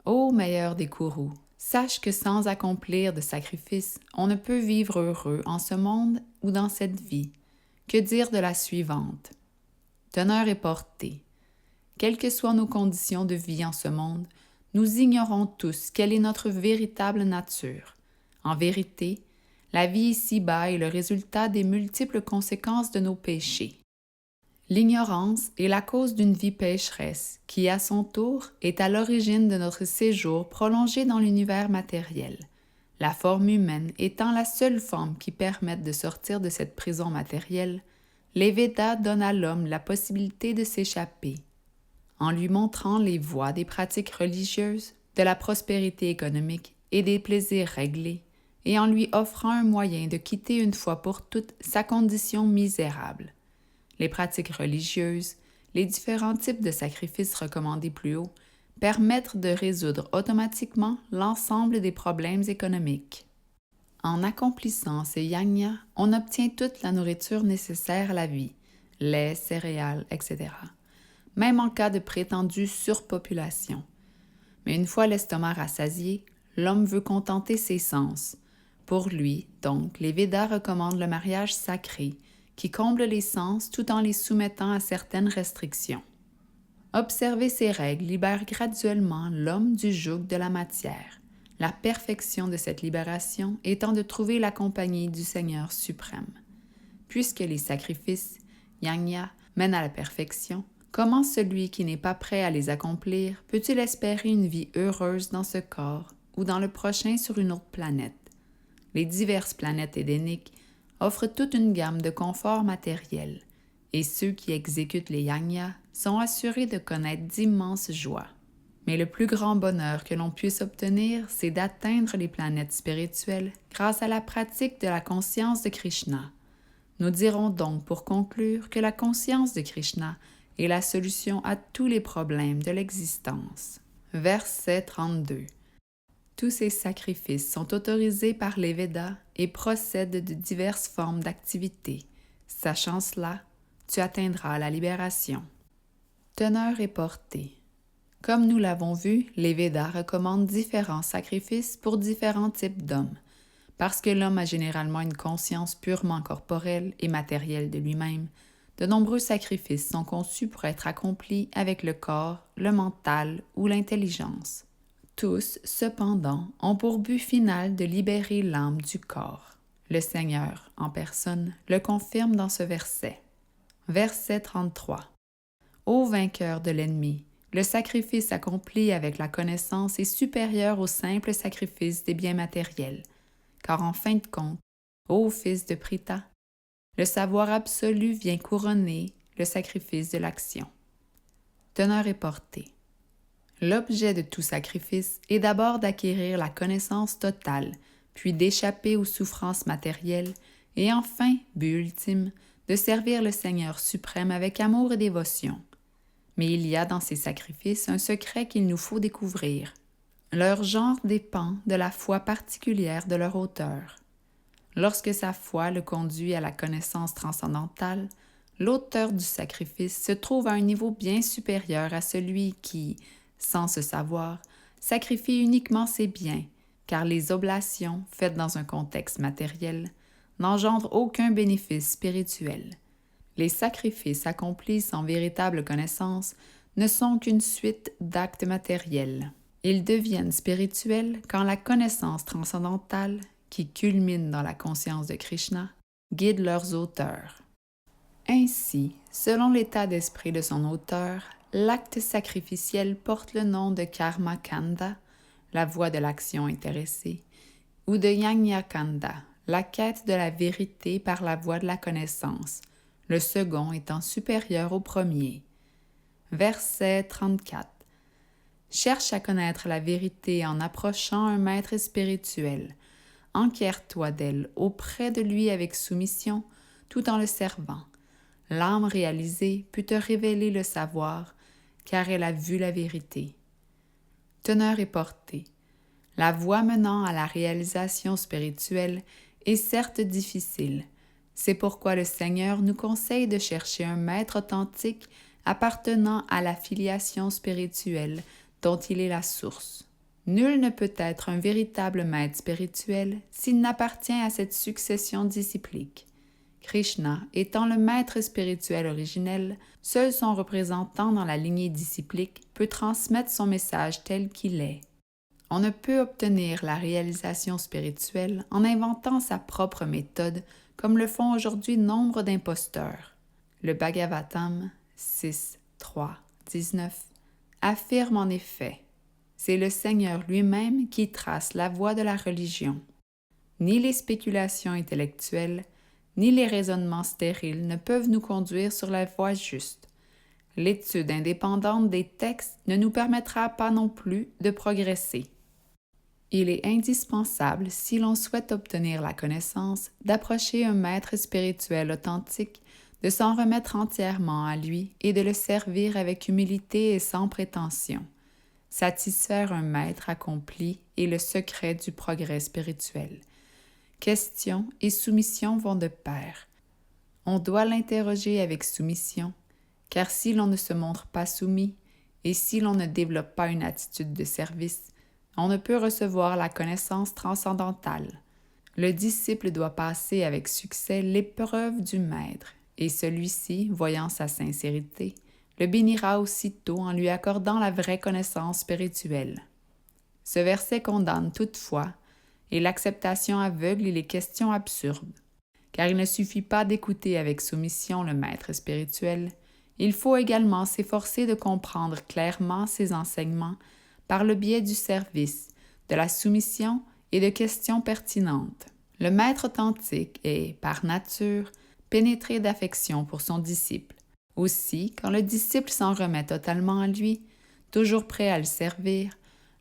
Ô meilleur des courroux, sache que sans accomplir de sacrifice, on ne peut vivre heureux en ce monde ou dans cette vie. Que dire de la suivante? Teneur et portée. Quelles que soient nos conditions de vie en ce monde, nous ignorons tous quelle est notre véritable nature. En vérité, la vie ici-bas est le résultat des multiples conséquences de nos péchés. L'ignorance est la cause d'une vie pécheresse qui, à son tour, est à l'origine de notre séjour prolongé dans l'univers matériel. La forme humaine étant la seule forme qui permette de sortir de cette prison matérielle, les Védas donnent à l'homme la possibilité de s'échapper. En lui montrant les voies des pratiques religieuses, de la prospérité économique et des plaisirs réglés, et en lui offrant un moyen de quitter une fois pour toutes sa condition misérable. Les pratiques religieuses, les différents types de sacrifices recommandés plus haut, permettent de résoudre automatiquement l'ensemble des problèmes économiques. En accomplissant ces yajnas, on obtient toute la nourriture nécessaire à la vie, lait, céréales, etc., même en cas de prétendue surpopulation. Mais une fois l'estomac rassasié, l'homme veut contenter ses sens. Pour lui, donc, les Védas recommandent le mariage sacré, qui comble les sens tout en les soumettant à certaines restrictions. Observer ces règles libère graduellement l'homme du joug de la matière, la perfection de cette libération étant de trouver la compagnie du Seigneur suprême. Puisque les sacrifices, yajnas, mènent à la perfection, comment celui qui n'est pas prêt à les accomplir peut-il espérer une vie heureuse dans ce corps ou dans le prochain sur une autre planète? Les diverses planètes édéniques offrent toute une gamme de conforts matériels, et ceux qui exécutent les yajnas sont assurés de connaître d'immenses joies. Mais le plus grand bonheur que l'on puisse obtenir, c'est d'atteindre les planètes spirituelles grâce à la pratique de la conscience de Krishna. Nous dirons donc pour conclure que la conscience de Krishna est la solution à tous les problèmes de l'existence. Verset 32. Tous ces sacrifices sont autorisés par les Védas et procèdent de diverses formes d'activité. Sachant cela, tu atteindras la libération. Teneur et portée. Comme nous l'avons vu, les Védas recommandent différents sacrifices pour différents types d'hommes, parce que l'homme a généralement une conscience purement corporelle et matérielle de lui-même. De nombreux sacrifices sont conçus pour être accomplis avec le corps, le mental ou l'intelligence. Tous, cependant, ont pour but final de libérer l'âme du corps. Le Seigneur, en personne, le confirme dans ce verset. Verset 33. Ô vainqueur de l'ennemi, le sacrifice accompli avec la connaissance est supérieur au simple sacrifice des biens matériels, car en fin de compte, ô fils de Pritha, le savoir absolu vient couronner le sacrifice de l'action. Teneur et portée. L'objet de tout sacrifice est d'abord d'acquérir la connaissance totale, puis d'échapper aux souffrances matérielles, et enfin, but ultime, de servir le Seigneur suprême avec amour et dévotion. Mais il y a dans ces sacrifices un secret qu'il nous faut découvrir. Leur genre dépend de la foi particulière de leur auteur. Lorsque sa foi le conduit à la connaissance transcendantale, l'auteur du sacrifice se trouve à un niveau bien supérieur à celui qui, sans se savoir, sacrifie uniquement ses biens, car les oblations, faites dans un contexte matériel, n'engendrent aucun bénéfice spirituel. Les sacrifices accomplis sans véritable connaissance ne sont qu'une suite d'actes matériels. Ils deviennent spirituels quand la connaissance transcendantale, qui culmine dans la conscience de Krishna, guide leurs auteurs. Ainsi, selon l'état d'esprit de son auteur, l'acte sacrificiel porte le nom de Karma Kanda, la voie de l'action intéressée, ou de Yajna Kanda, la quête de la vérité par la voie de la connaissance, le second étant supérieur au premier. Verset 34. Cherche à connaître la vérité en approchant un maître spirituel. Enquiers-toi d'elle auprès de lui avec soumission, tout en le servant. L'âme réalisée peut te révéler le savoir, car elle a vu la vérité. Teneur et portée. La voie menant à la réalisation spirituelle est certes difficile. C'est pourquoi le Seigneur nous conseille de chercher un maître authentique appartenant à la filiation spirituelle dont il est la source. Nul ne peut être un véritable maître spirituel s'il n'appartient à cette succession disciplique. Krishna, étant le maître spirituel originel, seul son représentant dans la lignée disciplique peut transmettre son message tel qu'il est. On ne peut obtenir la réalisation spirituelle en inventant sa propre méthode, comme le font aujourd'hui nombre d'imposteurs. Le Bhagavatam 6, 3, 19 affirme en effet: c'est le Seigneur lui-même qui trace la voie de la religion. ni les spéculations intellectuelles, ni les raisonnements stériles ne peuvent nous conduire sur la voie juste. L'étude indépendante des textes ne nous permettra pas non plus de progresser. Il est indispensable, si l'on souhaite obtenir la connaissance, d'approcher un maître spirituel authentique, de s'en remettre entièrement à lui et de le servir avec humilité et sans prétention. Satisfaire un maître accompli est le secret du progrès spirituel. Question et soumission vont de pair. On doit l'interroger avec soumission, car si l'on ne se montre pas soumis et si l'on ne développe pas une attitude de service, on ne peut recevoir la connaissance transcendantale. Le disciple doit passer avec succès l'épreuve du maître, et celui-ci, voyant sa sincérité, le bénira aussitôt en lui accordant la vraie connaissance spirituelle. Ce verset condamne toutefois et l'acceptation aveugle et les questions absurdes, car il ne suffit pas d'écouter avec soumission le maître spirituel, il faut également s'efforcer de comprendre clairement ses enseignements par le biais du service, de la soumission et de questions pertinentes. Le maître authentique est, par nature, pénétré d'affection pour son disciple. Aussi, quand le disciple s'en remet totalement à lui, toujours prêt à le servir,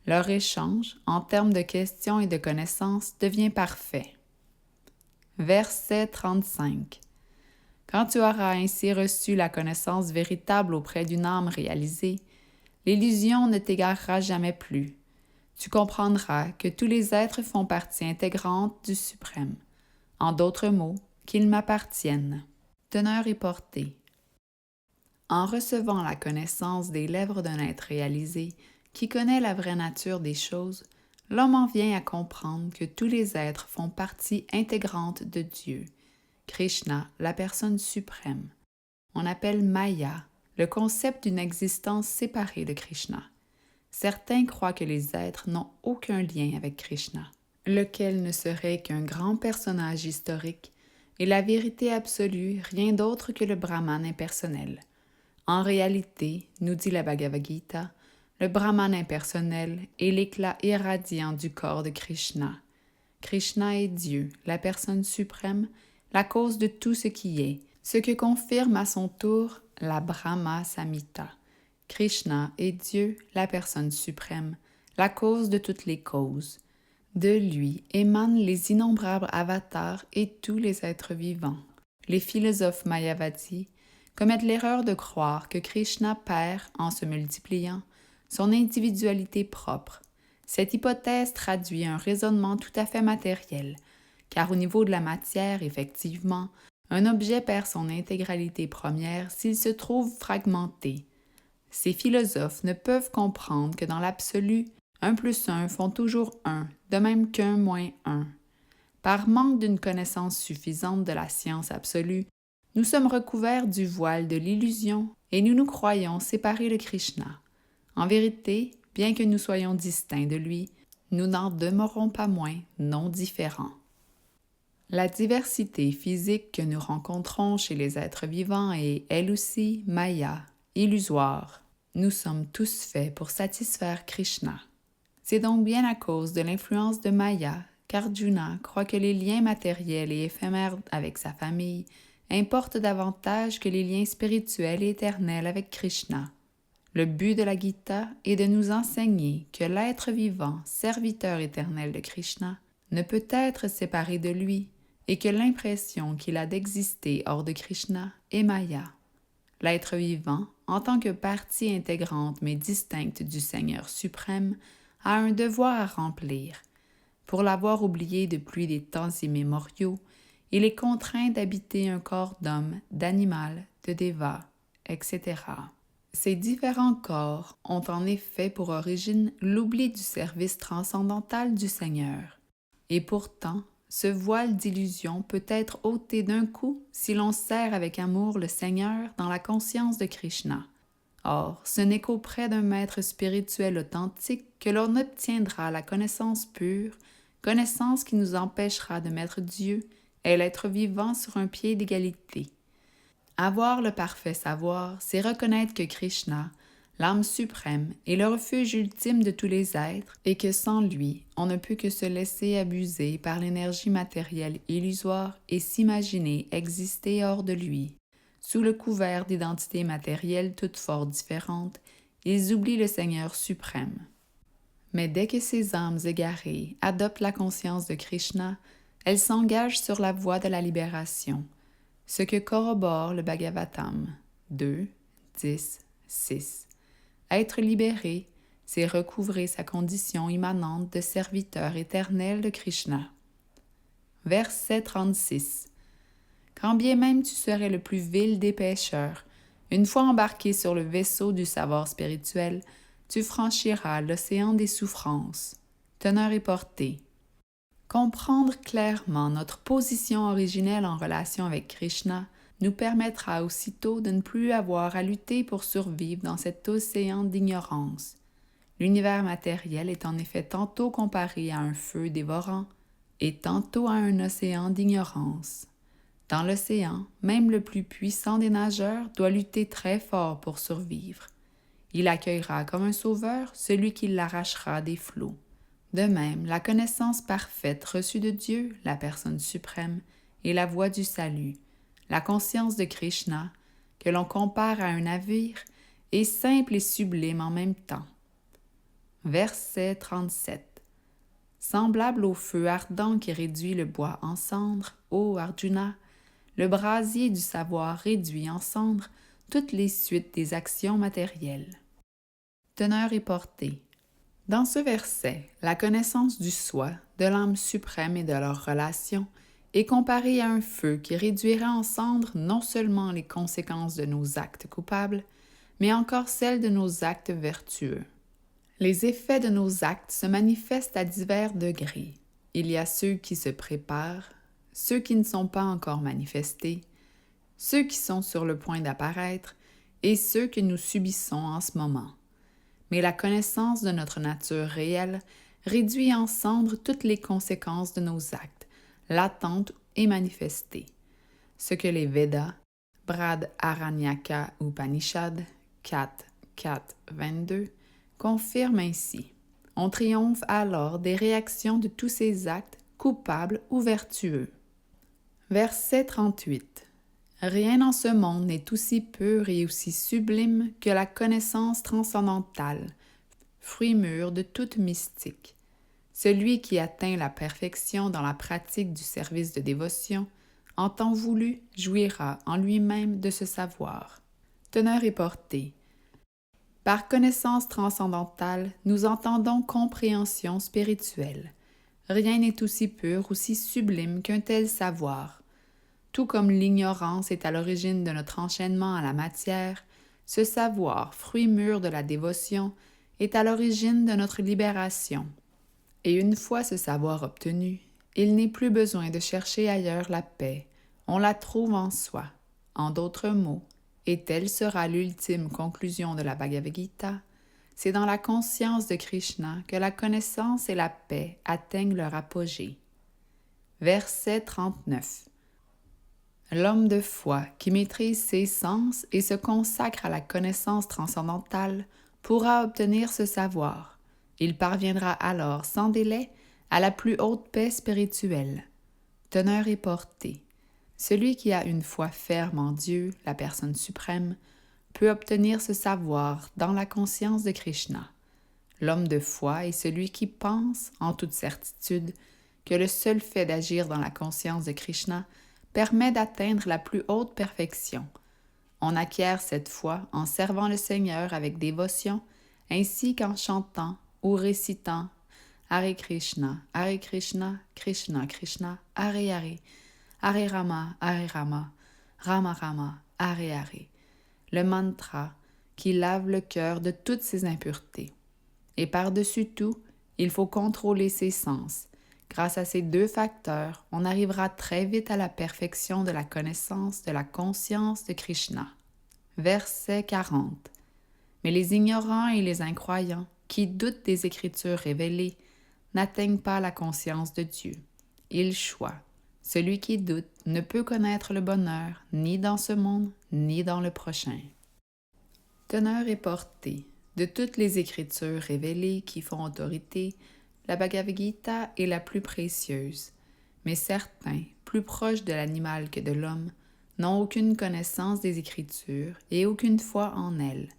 leur échange, en termes de questions et de connaissances, devient parfait. Verset 35. Quand tu auras ainsi reçu la connaissance véritable auprès d'une âme réalisée, l'illusion ne t'égarera jamais plus. Tu comprendras que tous les êtres font partie intégrante du Suprême. En d'autres mots, qu'ils m'appartiennent. Teneur et portée. En recevant la connaissance des lèvres d'un être réalisé, qui connaît la vraie nature des choses, l'homme en vient à comprendre que tous les êtres font partie intégrante de Dieu, Krishna, la personne suprême. On appelle Maya le concept d'une existence séparée de Krishna. Certains croient que les êtres n'ont aucun lien avec Krishna, lequel ne serait qu'un grand personnage historique et la vérité absolue rien d'autre que le Brahman impersonnel. En réalité, nous dit la Bhagavad Gita, le Brahman impersonnel est l'éclat irradiant du corps de Krishna. Krishna est Dieu, la personne suprême, la cause de tout ce qui est, ce que confirme à son tour la Brahma Samhita. Krishna est Dieu, la personne suprême, la cause de toutes les causes. De lui émanent les innombrables avatars et tous les êtres vivants. Les philosophes mayavadis commettent l'erreur de croire que Krishna perd, en se multipliant, son individualité propre. Cette hypothèse traduit un raisonnement tout à fait matériel, car au niveau de la matière, effectivement, un objet perd son intégralité première s'il se trouve fragmenté. Ces philosophes ne peuvent comprendre que dans l'absolu, 1 plus 1 font toujours 1, de même qu'1 moins 1. Par manque d'une connaissance suffisante de la science absolue, nous sommes recouverts du voile de l'illusion et nous nous croyons séparés de Krishna. En vérité, bien que nous soyons distincts de lui, nous n'en demeurons pas moins non différents. La diversité physique que nous rencontrons chez les êtres vivants est, elle aussi, Maya, illusoire. Nous sommes tous faits pour satisfaire Krishna. C'est donc bien à cause de l'influence de Maya qu'Arjuna croit que les liens matériels et éphémères avec sa famille importent davantage que les liens spirituels et éternels avec Krishna. Le but de la Gita est de nous enseigner que l'être vivant, serviteur éternel de Krishna, ne peut être séparé de lui et que l'impression qu'il a d'exister hors de Krishna est Maya. L'être vivant, en tant que partie intégrante mais distincte du Seigneur suprême, a un devoir à remplir. Pour l'avoir oublié depuis des temps immémoriaux, il est contraint d'habiter un corps d'homme, d'animal, de déva, etc. Ces différents corps ont en effet pour origine l'oubli du service transcendantal du Seigneur. Et pourtant, ce voile d'illusion peut être ôté d'un coup si l'on sert avec amour le Seigneur dans la conscience de Krishna. Or, ce n'est qu'auprès d'un maître spirituel authentique que l'on obtiendra la connaissance pure, connaissance qui nous empêchera de mettre Dieu et l'être vivant sur un pied d'égalité. Avoir le parfait savoir, c'est reconnaître que Krishna, l'âme suprême est le refuge ultime de tous les êtres et que sans lui, on ne peut que se laisser abuser par l'énergie matérielle illusoire et s'imaginer exister hors de lui. Sous le couvert d'identités matérielles toutes fort différentes, ils oublient le Seigneur suprême. Mais dès que ces âmes égarées adoptent la conscience de Krishna, elles s'engagent sur la voie de la libération, ce que corrobore le Bhagavatam 2, 10, 6. Être libéré, c'est recouvrer sa condition immanente de serviteur éternel de Krishna. Verset 36. Quand bien même tu serais le plus vil des pécheurs, une fois embarqué sur le vaisseau du savoir spirituel, tu franchiras l'océan des souffrances. Teneur et portée. Comprendre clairement notre position originelle en relation avec Krishna nous permettra aussitôt de ne plus avoir à lutter pour survivre dans cet océan d'ignorance. L'univers matériel est en effet tantôt comparé à un feu dévorant et tantôt à un océan d'ignorance. Dans l'océan, même le plus puissant des nageurs doit lutter très fort pour survivre. Il accueillera comme un sauveur celui qui l'arrachera des flots. De même, la connaissance parfaite reçue de Dieu, la personne suprême, est la voie du salut. La conscience de Krishna, que l'on compare à un navire, est simple et sublime en même temps. Verset 37. Semblable au feu ardent qui réduit le bois en cendres, ô Arjuna, le brasier du savoir réduit en cendres toutes les suites des actions matérielles. Teneur et portée. Dans ce verset, la connaissance du soi, de l'âme suprême et de leurs relations est comparée à un feu qui réduira en cendres non seulement les conséquences de nos actes coupables, mais encore celles de nos actes vertueux. Les effets de nos actes se manifestent à divers degrés. Il y a ceux qui se préparent, ceux qui ne sont pas encore manifestés, ceux qui sont sur le point d'apparaître et ceux que nous subissons en ce moment. Mais la connaissance de notre nature réelle réduit en cendres toutes les conséquences de nos actes, latentes et manifestées. Ce que les Védas, Brad Aranyaka Upanishad 4, 4, 22, confirment ainsi. On triomphe alors des réactions de tous ces actes, coupables ou vertueux. Verset 38. Rien en ce monde n'est aussi pur et aussi sublime que la connaissance transcendantale, fruit mûr de toute mystique. Celui qui atteint la perfection dans la pratique du service de dévotion, en temps voulu, jouira en lui-même de ce savoir. Teneur et portée. Par connaissance transcendantale, nous entendons compréhension spirituelle. Rien n'est aussi pur, aussi sublime qu'un tel savoir. Tout comme l'ignorance est à l'origine de notre enchaînement à la matière, ce savoir, fruit mûr de la dévotion, est à l'origine de notre libération. Et une fois ce savoir obtenu, il n'est plus besoin de chercher ailleurs la paix, on la trouve en soi. En d'autres mots, et telle sera l'ultime conclusion de la Bhagavad Gita, c'est dans la conscience de Krishna que la connaissance et la paix atteignent leur apogée. Verset 39. L'homme de foi qui maîtrise ses sens et se consacre à la connaissance transcendantale pourra obtenir ce savoir. Il parviendra alors sans délai à la plus haute paix spirituelle. Teneur et portée. Celui qui a une foi ferme en Dieu, la personne suprême, peut obtenir ce savoir dans la conscience de Krishna. L'homme de foi est celui qui pense, en toute certitude, que le seul fait d'agir dans la conscience de Krishna permet d'atteindre la plus haute perfection. On acquiert cette foi en servant le Seigneur avec dévotion, ainsi qu'en chantant ou récitant Hare Krishna, Krishna Krishna, Hare Hare, Hare Rama, Rama Rama, Hare Hare, le mantra qui lave le cœur de toutes ses impuretés. Et par-dessus tout, il faut contrôler ses sens. Grâce à ces deux facteurs, on arrivera très vite à la perfection de la connaissance de la conscience de Krishna. Verset 40. Mais les ignorants et les incroyants, qui doutent des Écritures révélées, n'atteignent pas la conscience de Dieu. Ils choient. Celui qui doute ne peut connaître le bonheur ni dans ce monde, ni dans le prochain. Teneur et portée. De toutes les écritures révélées qui font autorité, la Bhagavad Gita est la plus précieuse, mais certains, plus proches de l'animal que de l'homme, n'ont aucune connaissance des Écritures et aucune foi en elles.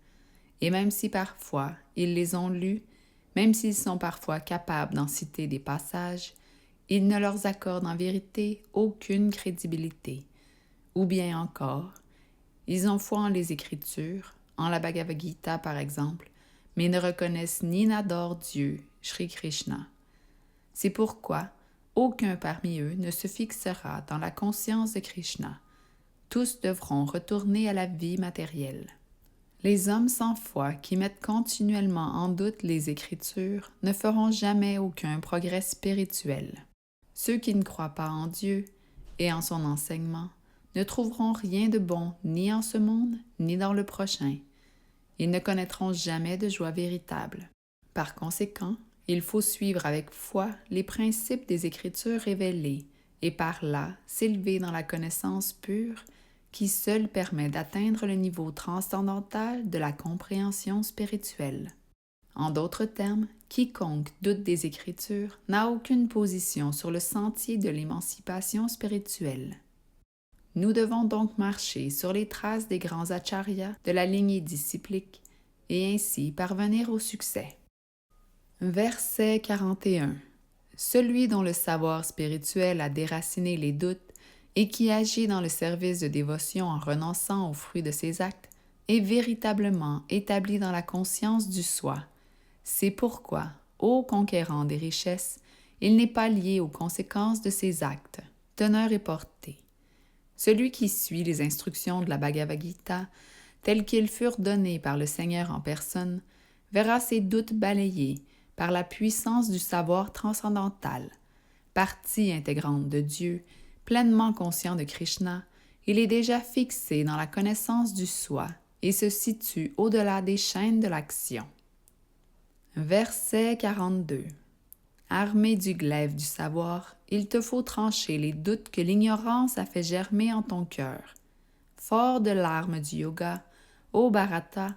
Et même si parfois ils les ont lues, même s'ils sont parfois capables d'en citer des passages, ils ne leur accordent en vérité aucune crédibilité. Ou bien encore, ils ont foi en les Écritures, en la Bhagavad Gita par exemple, mais ne reconnaissent ni n'adorent Dieu, Shri Krishna. C'est pourquoi aucun parmi eux ne se fixera dans la conscience de Krishna. Tous devront retourner à la vie matérielle. Les hommes sans foi qui mettent continuellement en doute les Écritures ne feront jamais aucun progrès spirituel. Ceux qui ne croient pas en Dieu et en son enseignement ne trouveront rien de bon ni en ce monde ni dans le prochain. Ils ne connaîtront jamais de joie véritable. Par conséquent, il faut suivre avec foi les principes des Écritures révélées et par là s'élever dans la connaissance pure qui seule permet d'atteindre le niveau transcendantal de la compréhension spirituelle. En d'autres termes, quiconque doute des Écritures n'a aucune position sur le sentier de l'émancipation spirituelle. Nous devons donc marcher sur les traces des grands acharyas de la lignée disciplique et ainsi parvenir au succès. Verset 41. Celui dont le savoir spirituel a déraciné les doutes et qui agit dans le service de dévotion en renonçant aux fruits de ses actes est véritablement établi dans la conscience du soi. C'est pourquoi, ô conquérant des richesses, il n'est pas lié aux conséquences de ses actes. Teneur et portée. Celui qui suit les instructions de la Bhagavad Gita, telles qu'elles furent données par le Seigneur en personne, verra ses doutes balayés par la puissance du savoir transcendantal. Partie intégrante de Dieu, pleinement conscient de Krishna, il est déjà fixé dans la connaissance du soi et se situe au-delà des chaînes de l'action. Verset 42. Armé du glaive du savoir, il te faut trancher les doutes que l'ignorance a fait germer en ton cœur. Fort de l'arme du yoga, ô Bharata,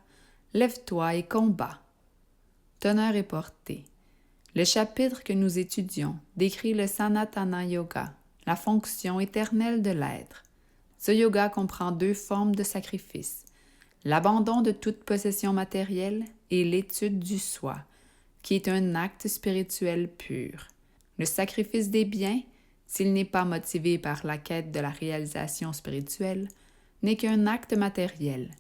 lève-toi et combat. Teneur et portée. Le chapitre que nous étudions décrit le Sanatana Yoga, la fonction éternelle de l'être. Ce yoga comprend deux formes de sacrifice, l'abandon de toute possession matérielle et l'étude du soi, qui est un acte spirituel pur. Le sacrifice des biens, s'il n'est pas motivé par la quête de la réalisation spirituelle, n'est qu'un acte matériel,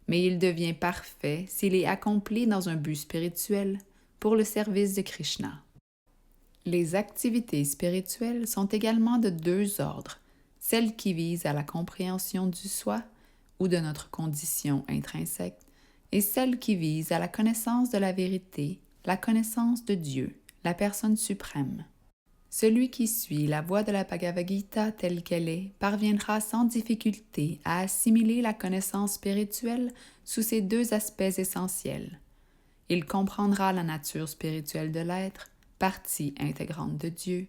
mais il devient parfait s'il est accompli dans un but spirituel pour le service de Krishna. Les activités spirituelles sont également de deux ordres, celles qui visent à la compréhension du soi ou de notre condition intrinsèque, et celles qui visent à la connaissance de la vérité, la connaissance de Dieu, la personne suprême. Celui qui suit la voie de la Bhagavad Gita telle qu'elle est parviendra sans difficulté à assimiler la connaissance spirituelle sous ces deux aspects essentiels. Il comprendra la nature spirituelle de l'être, partie intégrante de Dieu,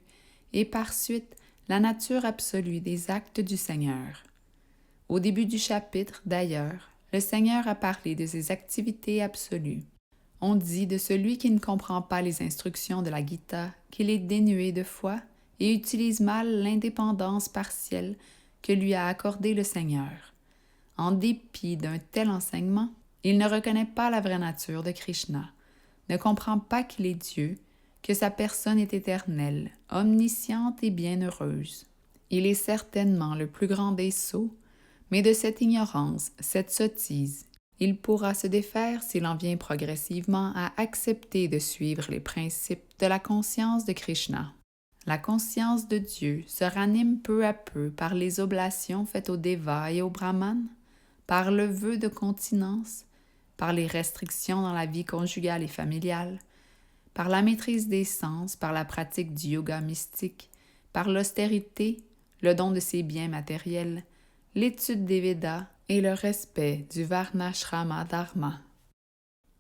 et par suite la nature absolue des actes du Seigneur. Au début du chapitre, d'ailleurs, le Seigneur a parlé de ses activités absolues. On dit de celui qui ne comprend pas les instructions de la Gita qu'il est dénué de foi et utilise mal l'indépendance partielle que lui a accordée le Seigneur. En dépit d'un tel enseignement, il ne reconnaît pas la vraie nature de Krishna, ne comprend pas qu'il est Dieu, que sa personne est éternelle, omnisciente et bienheureuse. Il est certainement le plus grand des sots, mais de cette ignorance, cette sottise, il pourra se défaire s'il en vient progressivement à accepter de suivre les principes de la conscience de Krishna. La conscience de Dieu se ranime peu à peu par les oblations faites aux Devas et aux Brahmanes, par le vœu de continence, par les restrictions dans la vie conjugale et familiale, par la maîtrise des sens, par la pratique du yoga mystique, par l'austérité, le don de ses biens matériels, l'étude des Védas et le respect du Varnashrama Dharma.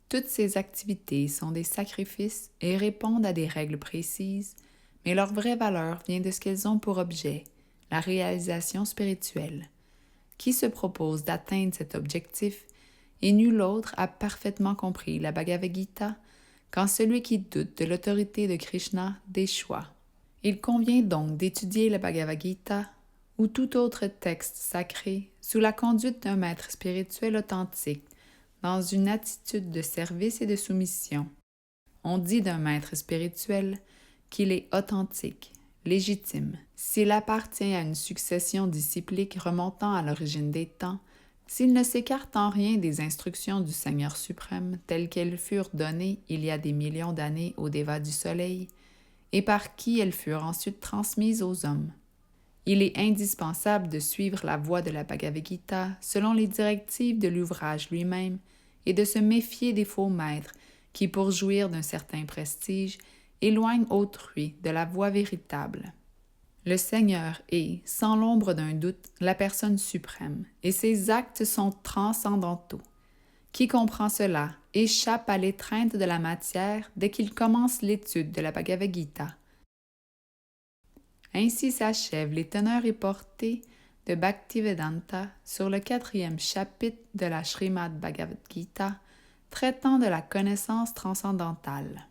Toutes ces activités sont des sacrifices et répondent à des règles précises, mais leur vraie valeur vient de ce qu'elles ont pour objet, la réalisation spirituelle. Qui se propose d'atteindre cet objectif et nul autre a parfaitement compris la Bhagavad Gita qu'en celui qui doute de l'autorité de Krishna déchoit. Il convient donc d'étudier la Bhagavad Gita ou tout autre texte sacré sous la conduite d'un maître spirituel authentique, dans une attitude de service et de soumission. On dit d'un maître spirituel qu'il est authentique, légitime, s'il appartient à une succession disciplique remontant à l'origine des temps, s'il ne s'écarte en rien des instructions du Seigneur suprême telles qu'elles furent données il y a des millions d'années aux dévas du soleil, et par qui elles furent ensuite transmises aux hommes. Il est indispensable de suivre la voie de la Bhagavad Gita selon les directives de l'ouvrage lui-même et de se méfier des faux maîtres qui, pour jouir d'un certain prestige, éloignent autrui de la voie véritable. Le Seigneur est, sans l'ombre d'un doute, la personne suprême, et ses actes sont transcendantaux. Qui comprend cela échappe à l'étreinte de la matière dès qu'il commence l'étude de la Bhagavad Gita. Ainsi s'achèvent les teneurs et portées de Bhaktivedanta sur le 4e chapitre de la Srimad Bhagavad Gita, traitant de la connaissance transcendantale.